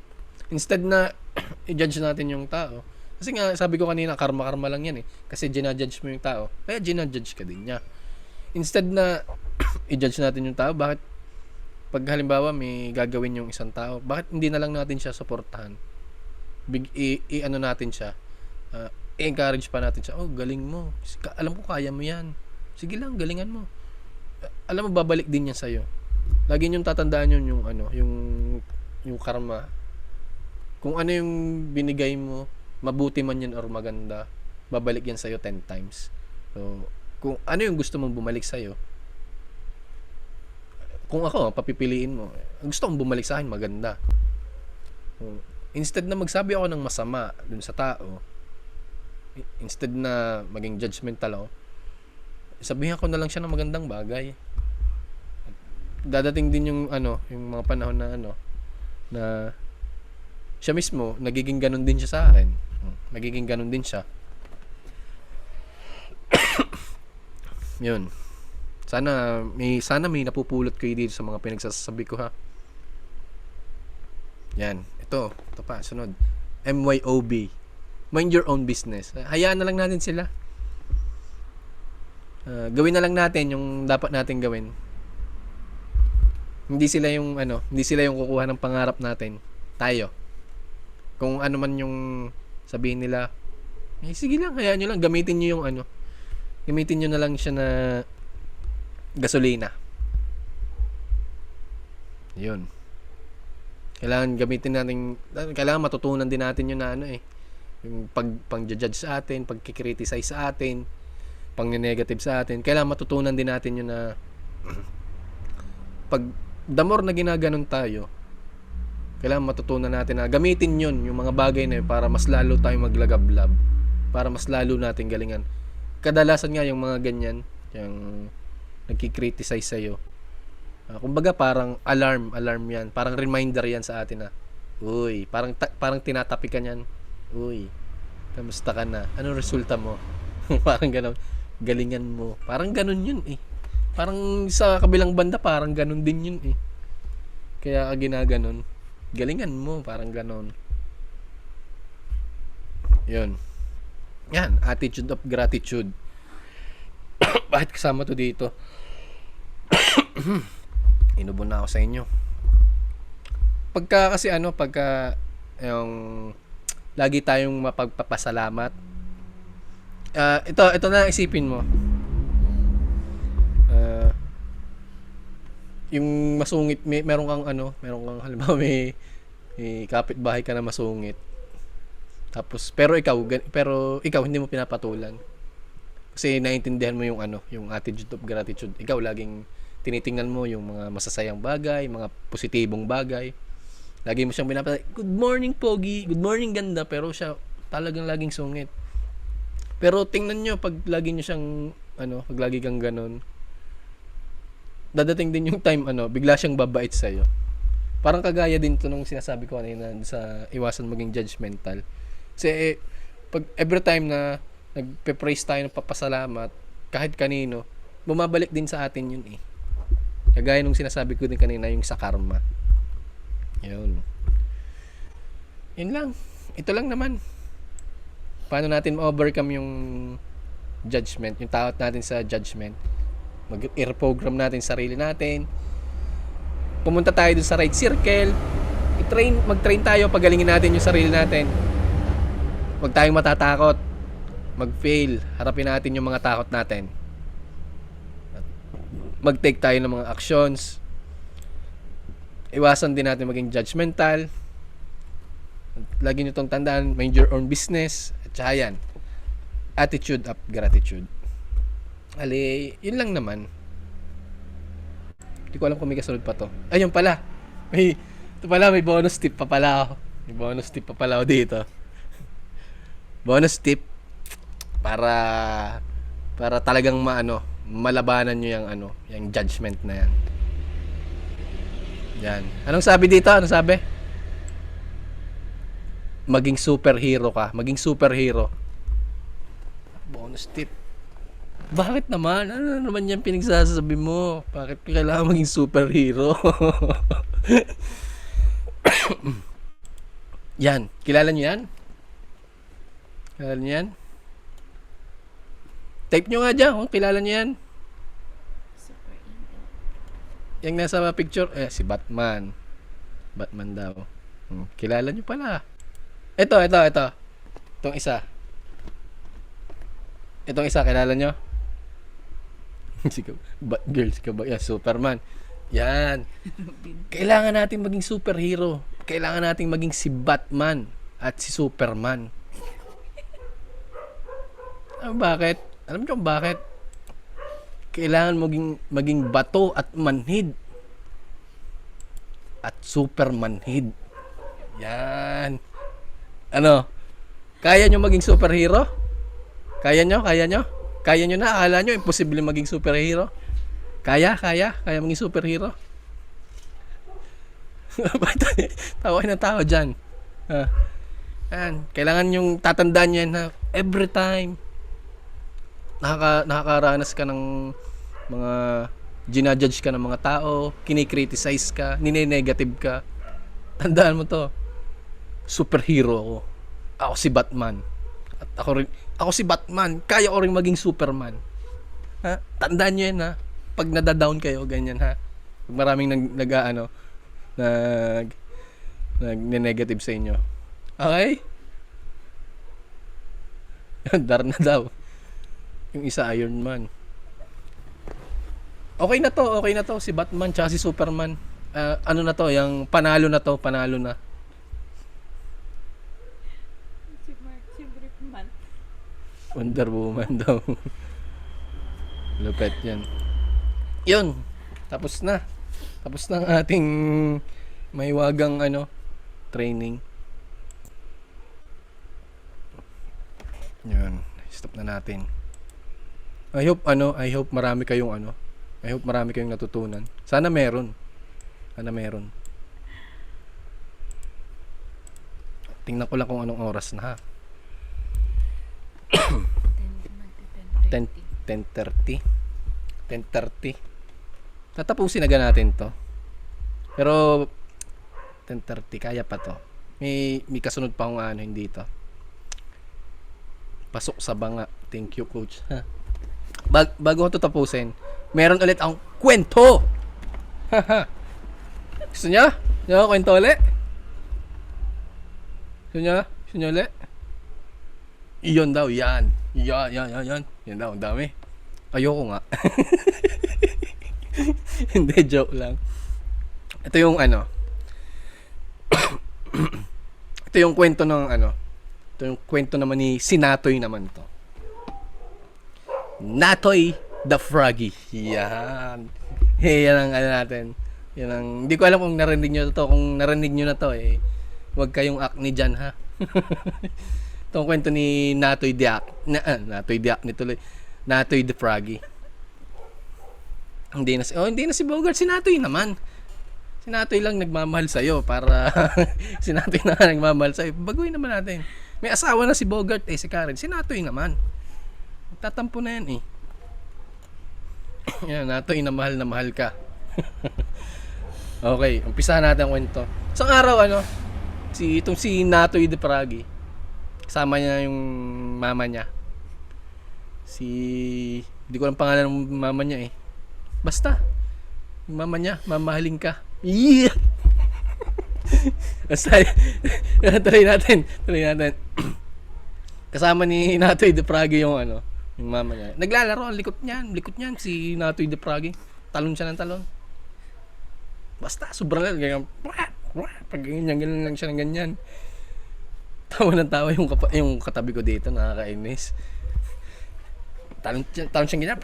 Instead na i-judge natin yung tao, Kasi nga, sabi ko kanina, karma-karma lang yan eh. Kasi ginajudge mo yung tao, kaya ginajudge ka din niya. Instead na i-judge natin yung tao, bakit pag halimbawa may gagawin yung isang tao, bakit hindi na lang natin siya suportahan? Ano natin siya, i-encourage pa natin siya, oh galing mo, alam ko kaya mo yan, sige lang, galingan mo. Alam mo, babalik din yan sa'yo. Lagi niyong tatandaan yun, yung ano, yung karma. Kung ano yung binigay mo, mabuti man yan or maganda, babalik yan sa'yo 10 times. So, kung ano yung gusto mong bumalik sa'yo, kung ako, papipiliin mo, gusto kong bumalik sa akin, maganda. So, instead na magsabi ako ng masama dun sa tao, instead na maging judgmental ako, sabihin ko na lang siya ng magandang bagay. Dadating din yung ano, yung mga panahon na ano, na siya mismo nagiging ganun din siya sa akin. Nagiging ganun din siya. Yun. Sana may napupulot kayo dito sa mga pinagsasabi ko, ha. Yan. Ito pa, sunod. MYOB. Mind your own business. Hayaan na lang natin sila. Gawin na lang natin yung dapat natin gawin. Hindi sila yung kukuha ng pangarap natin. Tayo. Kung ano man yung sabihin nila, sige lang, hayaan nyo lang, gamitin nyo yung ano. Gamitin nyo na lang siya na gasolina. Yun. Kailangan matutunan din natin yun na ano eh. Yung pang-judge sa atin, pag-criticize sa atin, pang-negative sa atin. Kailangan matutunan din natin yun na pag the more na ginaganon tayo, kailangan matutunan natin na gamitin yun, yung mga bagay na yun, para mas lalo tayong maglagablab, para mas lalo natin galingan. Kadalasan nga yung mga ganyan, yung nagki-criticize sa'yo, kumbaga parang alarm yan, parang reminder yan sa atin na, uy, parang tinatapi ka yan, uy, kamusta ka na, anong resulta mo? Parang ganon, galingan mo, parang ganon yun eh. Parang sa kabilang banda, parang ganun din yun eh. Kaya ginaganon, galingan mo, parang ganon. Yun. Yan, attitude of gratitude. Bakit kasama to dito? Inubon na ako sa inyo. Pagka yung lagi tayong mapagpapasalamat. Ito na isipin mo. Yung masungit, meron kang halimbawa may kapitbahay ka na masungit. Tapos pero ikaw hindi mo pinapatulan. Kasi naiintindihan mo yung attitude of gratitude. Ikaw laging tinitingnan mo yung mga masasayang bagay, mga positibong bagay. Lagi mo siyang pinapatulan. Good morning, Pogi. Good morning, ganda. Pero siya talagang laging sungit. Pero tingnan nyo, pag lagi nyo siyang pag lagi kang ganun, dadating din yung time bigla siyang babait sa iyo. Parang kagaya din to nung sinasabi ko kanina sa iwasan maging judgmental. Kasi pag every time na nagpe-praise tayo ng papasalamat kahit kanino, bumabalik din sa atin yun eh. Kagaya nung sinasabi ko din kanina yung sa karma. Yun lang. Ito lang naman. Paano natin ma-overcome yung judgment, yung takot natin sa judgment? Mag-reprogram natin sarili natin. Pumunta tayo dun sa right circle. Mag-train tayo, pagalingin natin yung sarili natin. Huwag tayong matatakot. Mag-fail. Harapin natin yung mga takot natin. Mag-take tayo ng mga actions. Iwasan din natin maging judgmental. Lagi nyo itong tandaan, mind your own business. At saka yan, attitude of gratitude. Yun lang naman. Hindi ko alam kung may kasunod pa to. Ayun pala. May bonus tip pa pala ako. May bonus tip pa pala ako dito. Bonus tip para talagang malabanan nyo yung judgment na yan. Yan. Anong sabi dito? Anong sabi? Maging superhero ka. Maging superhero. Bonus tip. Bakit naman? Ano naman yan pinagsasabi mo? Bakit kailangan maging superhero? Yan. Kilala nyo yan? Kilala niyo yan? Type nyo nga dyan kung kilala niyo yan. Yung nasa picture, si Batman. Batman daw. Kilala niyo pala. Ito. Itong isa. Kilala niyo? Girls ka ba? Yan, Superman. Yan. Kailangan natin maging superhero. Kailangan natin maging si Batman at si Superman. Bakit? Alam niyo kung bakit? Kailangan maging bato at manhid. At super manhid. Yan. Ano? Kaya nyo maging superhero? Kaya nyo? Kaya nyo na? Akala nyo imposible maging superhero? Kaya maging superhero? Tawa na tao dyan. Yan. Kailangan yung tatandaan nyo yan na every time nakakaranas ka ng mga ginajudge ka ng mga tao, kinikriticize ka, nine-negative ka. Tandaan mo to. Superhero ako. Ako si Batman. At ako si Batman. Kaya ko rin maging Superman. Ha? Tandaan nyo yan, ha? Pag nadadown kayo, ganyan, ha? Pag maraming nag-negative sa inyo. Okay? Dar na daw. Yung isa Iron Man. Okay na to si Batman tsaka si Superman. Ano na to, yung panalo na. Si Brickman. Wonder Woman daw. Lupet yan. Yun. Tapos na ang ating maiwagang training. Yun. Stop na natin. I hope marami kayong natutunan. Sana meron. Tingnan ko lang kung anong oras na, ha. 10:30. Tatapusin agad natin to. Pero 10:30 kaya pa to. May kasunod pa akong hindi to. Pasok sa banga. Thank you, coach. Bago ko ito tapusin, meron ulit akong kwento. Gusto niya? Kwento ulit? Gusto niya ulit? Iyon daw, yan. Yan daw, ang dami. Ayoko nga. Hindi, joke lang. Ito yung ito yung kwento ng ito yung kwento naman ni Sinatoy naman to. Natoy the Froggy. Yan. Yan ang natin. Yan ang, hindi ko alam kung narinig nyo to. Kung narinig nyo na to, huwag kayong acne dyan, ha. Itong kwento ni Natoy the Froggy. Hindi na si Bogart. Si Natoy naman. Si Natoy lang nagmamahal sa'yo para si Natoy na nagmamahal sa'yo. Baguhin naman natin. May asawa na si Bogart, si Karen. Si Natoy naman. Tatampo na yan, Yan, Natoy na mahal ka. Okay, umpisahan natin ang kwento. Isang araw, si Natoy the Froggy, kasama niya yung mama niya. Hindi ko alam pangalan ng mama niya, Basta, yung mama niya, mamahalin ka. Yeah! Basta, tuloy natin. Kasama ni Natoy the Froggy yung yung mama niya. Naglalaro, ang likot niyan, si Natoy the Froggy. Talon siya ng talon. Basta, sobrang lang, ganyan. Pag ganyan lang siya ng ganyan. Tawa ng tawa yung katabi ko dito, nakakainis. Talon siya ganyan.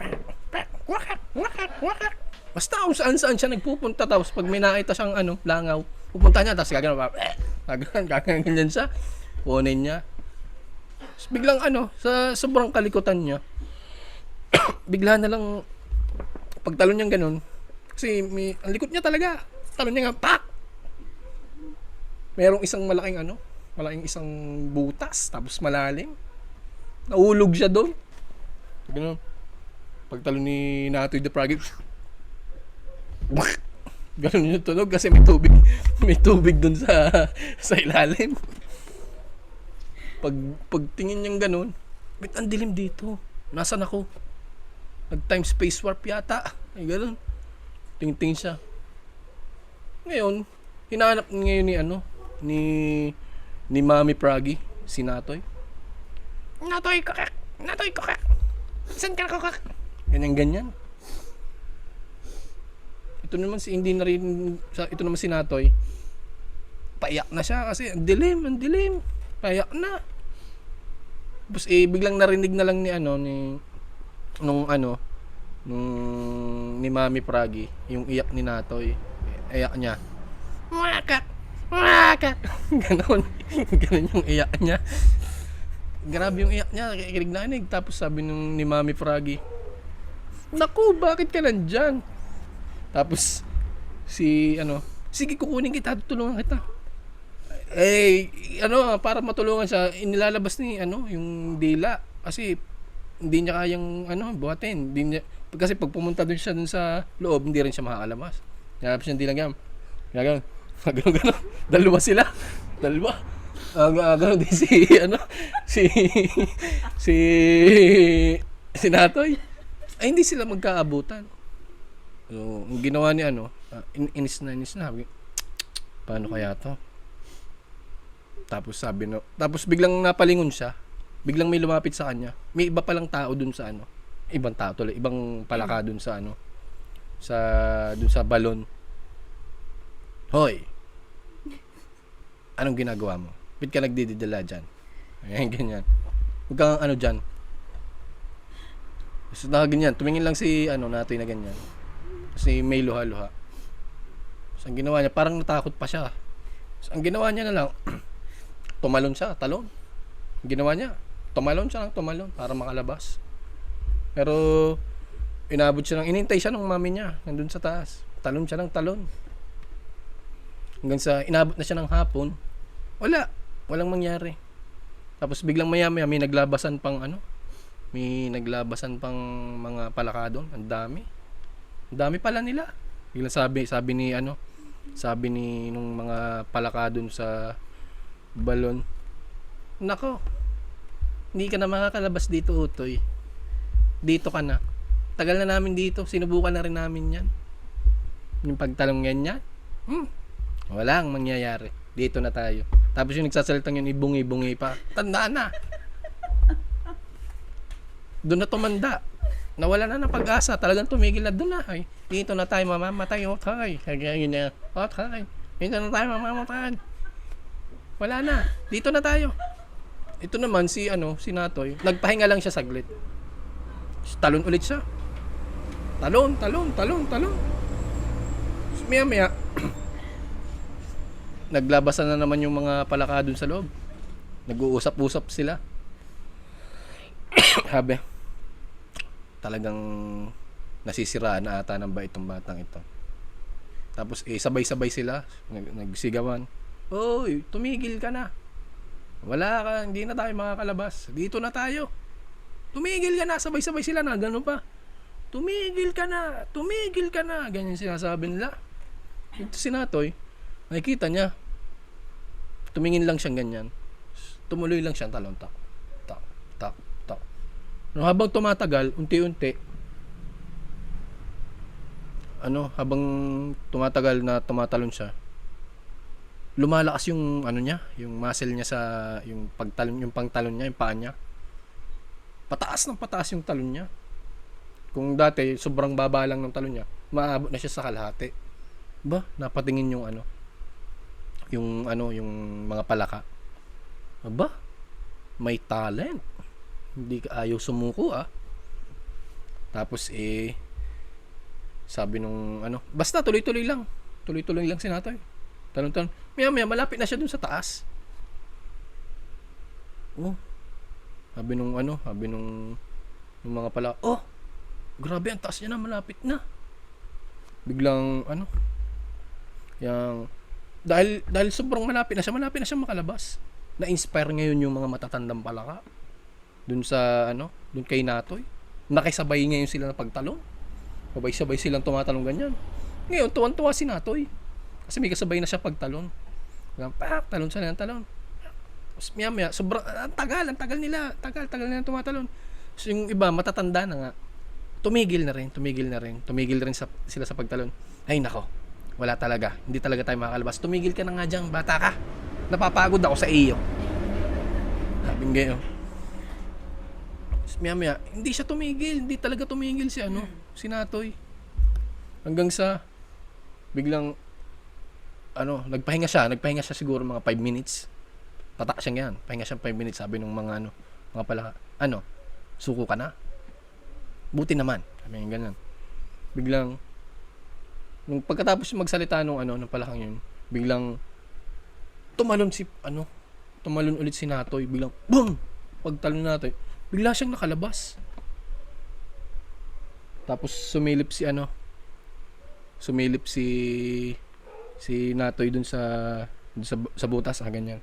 Basta kung saan siya nagpupunta, tapos pag may nakita siyang langaw, pupunta niya, tapos gagawin ganyan siya. Kunin niya. Tapos biglang sa sobrang kalikutan niya, bigla na lang pagtalon niyang ganun, kasi ang likot niya talaga, talon niya nga, pak! Merong isang malaking isang butas, tapos malalim. Nahulog siya doon. Ganun. Pagtalon ni Natoy the Froggy, ganun yung tunog kasi may tubig doon sa ilalim. Pagtingin niyang ganun, bit ang dilim dito. Nasaan ako? Nag-time space warp yata. Ay, ganun. Tingin siya. Ngayon, hinahanap ngayon ni ni Mami Pragi, si Natoy. Natoy, kakak! Natoy, kakak! Saan ka, kakak? Ganyan. Ito naman si ito naman si Natoy. Paiyak na siya kasi ang dilim. Paiyak na. Tapos biglang narinig na lang ni Mami Pragi, yung iyak ni Natoy. Iyak niya. Wakak! Ganon yung iyak niya. Grabe yung iyak niya, kikinig na kinig. Tapos sabi ni Mami Pragi, naku, bakit ka nandyan? Tapos sige, kukunin kita, tutulungan kita. Para matulungan siya, inilalabas ni yung dila kasi hindi niya kayang buhatin. Kasi pag pumunta dun siya sa loob, hindi rin siya makakalabas. Lalabas siya, hindi lang yan. Gano'n. Dalawa sila. Gano'n din si Natoy. Ay, hindi sila magkaabutan. So, ang ginawa ni inis na. Paano kaya to? Tapos tapos biglang napalingon siya. Biglang may lumapit sa kanya. May iba palang tao dun sa ibang tao tuloy, ibang palaka dun sa dun sa balon. Hoy. Anong ginagawa mo? Bit ka nagdididala dyan? Ayan, ganyan. Huwag kang dyan. So, ganyan. Tumingin lang si Natoy na ganyan. Kasi may luha-luha. So, ang ginawa niya, parang natakot pa siya. So, ang ginawa niya na lang, tumalon siya, talon. Ang ginawa niya, tumalon para makalabas. Pero, inintay siya ng mami niya, nandun sa taas. Talon siya ng talon. Hanggang sa, inabot na siya ng hapon, walang mangyari. Tapos biglang maya-maya, may naglabasan pang mga palaka doon. Ang dami pala nila. Biglang sabi ni nung mga palaka doon sa balon, nako, hindi ka na makakalabas dito, Utoy. Dito ka na. Tagal na namin dito, sinubukan na rin namin yan. Yung pagtalong ganyan, walang mangyayari. Dito na tayo. Tapos yung nagsasalitang yun, ibungi-bungi pa. Tanda na. Doon na tumanda. Nawala na ng pag-asa. Talagang tumigil na doon na. Ay, dito na tayo mamamatay. Okay. Yun na. Okay. Dito na tayo mamamatay. Wala na. Dito na tayo. Ito naman si Natoy. Nagpahinga lang siya saglit. Talon ulit siya. Talon. Maya. Naglabasan na naman yung mga palaka dun sa loob. Nag-uusap-usap sila. Sabi, talagang nasisiraan na ata ng bait itong batang ito. Tapos sabay-sabay sila nagsigawan. Oy, tumigil ka na. Wala ka, hindi na tayo makakalabas. Dito na tayo. Tumigil ka na, sabay-sabay sila na, gano'n pa. Tumigil ka na. Ganyan sinasabi nila. Ito si Natoy, nakikita niya, tumingin lang siyang ganyan. Tumuloy lang siyang talon, tak. Habang tumatagal, unti-unti, habang tumatagal na tumatalon siya, lumalakas yung yung muscle niya sa yung pangtalon niya, yung paa niya. Pataas yung talon niya. Kung dati sobrang baba lang ng talon niya, maabot na siya sa kalahati. Ba, napatingin yung mga palaka. Aba, may talent. Hindi ka ayaw sumuko Tapos sabi nung basta tuloy-tuloy lang si Natoy. Talon. Maya malapit na siya dun sa taas. Sabi nung mga pala, grabe ang taas niya na, malapit na. Biglang dahil sobrang malapit na siya makalabas. Na-inspire ngayon yung mga matatandang palaka dun sa dun kay Natoy. Nakisabay ngayon sila na pagtalon. Sabay-sabay silang tumatalong ganyan. Ngayon tuwan-tuwa si Natoy kasi may kasabay na siya pagtalon. Talon siya ng talon. Tapos maya, sobrang, ang tagal nila tumatalon. So, yung iba, matatanda na nga, tumigil na rin sila sa pagtalon. Ay nako, wala talaga, hindi talaga tayo makakalabas. Tumigil ka na nga dyan, bata ka. Napapagod ako sa iyo. Sabing gayo. Maya, hindi siya tumigil, hindi talaga tumigil si Natoy. Hanggang sa, biglang, nagpahinga siya siguro mga 5 minutes. Tatak siya yan. Pahinga siya 5 minutes, sabi nung mga pala, suko ka na? Buti naman. Sabi niya ganun. Biglang, nung pagkatapos magsalita nung palakang yun, biglang, tumalon ulit si Natoy. Biglang, boom! Pagtalon na Natoy, bigla siyang nakalabas. Tapos, sumilip si Natoy dun sa butas, ganyan.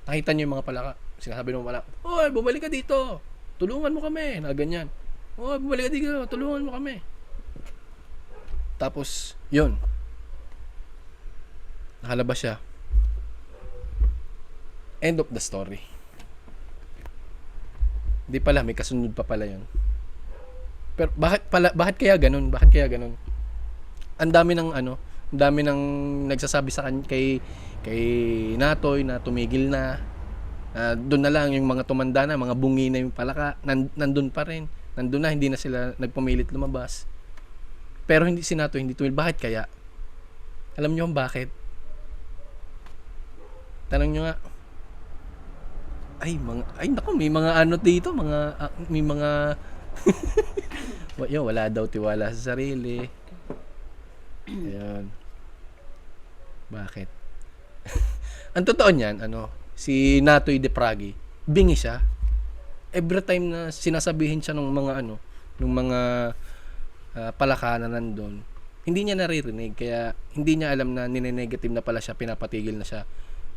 Nakita niyo yung mga palaka. Sinasabi ng palaka, "Oy, bumalik ka dito. Tulungan mo kami." Na ganyan. "Oy, bumalik ka dito. Tulungan mo kami." Tapos, yun. Nakalabas siya. End of the story. Hindi pala, may kasunod pa pala yun. Pero bakit kaya ganun? Ang dami ng nagsasabi sa kay Natoy na tumigil na. Doon na lang yung mga tumanda na, mga bungi na yung palaka, nandun pa rin. Nandun na, hindi na sila nagpumilit lumabas. Pero hindi si Natoy, hindi tumigil. Bakit kaya? Alam niyo kung bakit? Tanong niyo nga. Ay naku, may mga dito, may mga wala daw tiwala sa sarili. Ayun. Bakit? Ang totoo niyan, si Natoy De Pragi, bingi siya. Every time na sinasabihin siya ng mga palaka na nandun, hindi niya naririnig, kaya hindi niya alam na nine-negative na pala siya, pinapatigil na siya.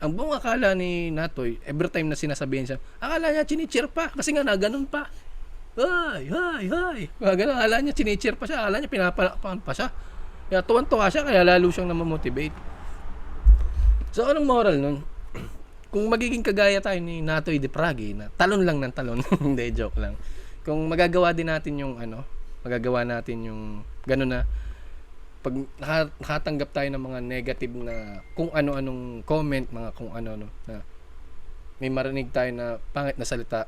Ang buong akala ni Natoy, every time na sinasabihin siya, akala niya chinicheer pa, kasi nga na ganun pa. Ay. Ganun, akala niya chinicheer pa siya, akala niya pinapalakpakan pa siya. Kaya tuwan-tuwa siya, kaya lalo siyang namamotivate. So, anong moral nun? Kung magiging kagaya tayo ni Natoy De Pragi, na talon lang ng talon, hindi, joke lang. Kung magagawa natin yung gano'n na, pag nakatanggap tayo ng mga negative na kung ano-anong comment, mga kung ano-ano, na may marinig tayo na pangit na salita,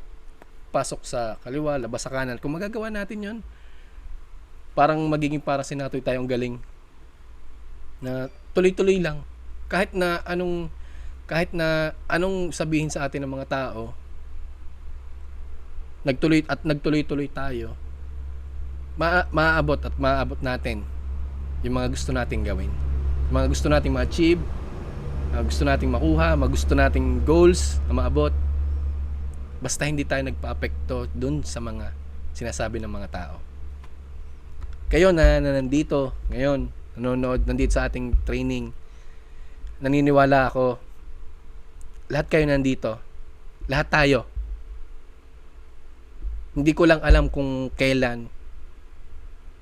pasok sa kaliwa, labas sa kanan, kung magagawa natin yun, parang magiging para si Natoy tayong galing, na tuloy-tuloy lang. Kahit na anong sabihin sa atin ng mga tao, nagtuloy-tuloy tayo, maaabot natin yung mga gusto nating gawin, mga gusto nating ma-achieve, gusto nating makuha, mga gusto nating goals na maabot, basta hindi tayo nagpa-apekto dun sa mga sinasabi ng mga tao. Kayo na nandito ngayon, nanonood, nandito sa ating training, naniniwala ako, lahat kayo nandito, lahat tayo, hindi ko lang alam kung kailan,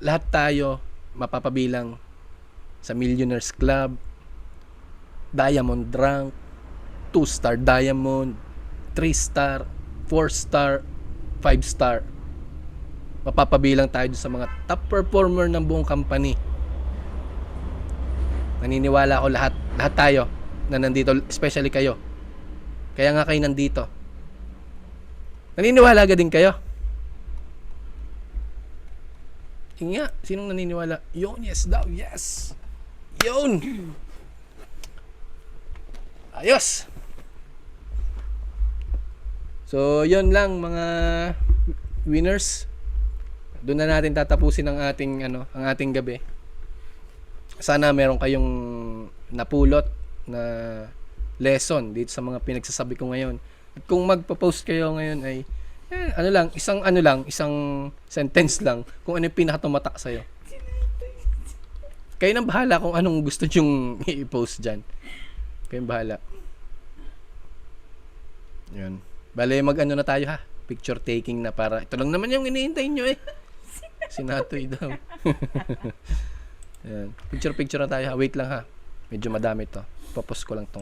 lahat tayo mapapabilang sa Millionaires Club, Diamond Rank, 2-star Diamond, 3-star, 4-star, 5-star. Mapapabilang tayo sa mga top performer ng buong company. Naniniwala ako lahat tayo na nandito, especially kayo. Kaya nga kayo nandito. Naniniwala ka din kayo? Nga, sinong naniniwala? Yun, yes daw, yes. Yun. Ayos. So, yun lang mga winners. Doon na natin tatapusin ang ating gabi. Sana meron kayong napulot na lesson dito sa mga pinagsasabi ko ngayon. At kung magpo-post kayo ngayon ay isang sentence lang kung ano yung pinakatumatak sa'yo. Kayo nang bahala kung anong gusto nyong i-post dyan. Kayo bahala. Yun. Bale, na tayo ha. Picture taking na para. Ito lang naman yung iniintay nyo eh. Si Natoy daw. Yan. Picture na tayo ha. Wait lang ha. Medyo madami to. Popost ko lang tong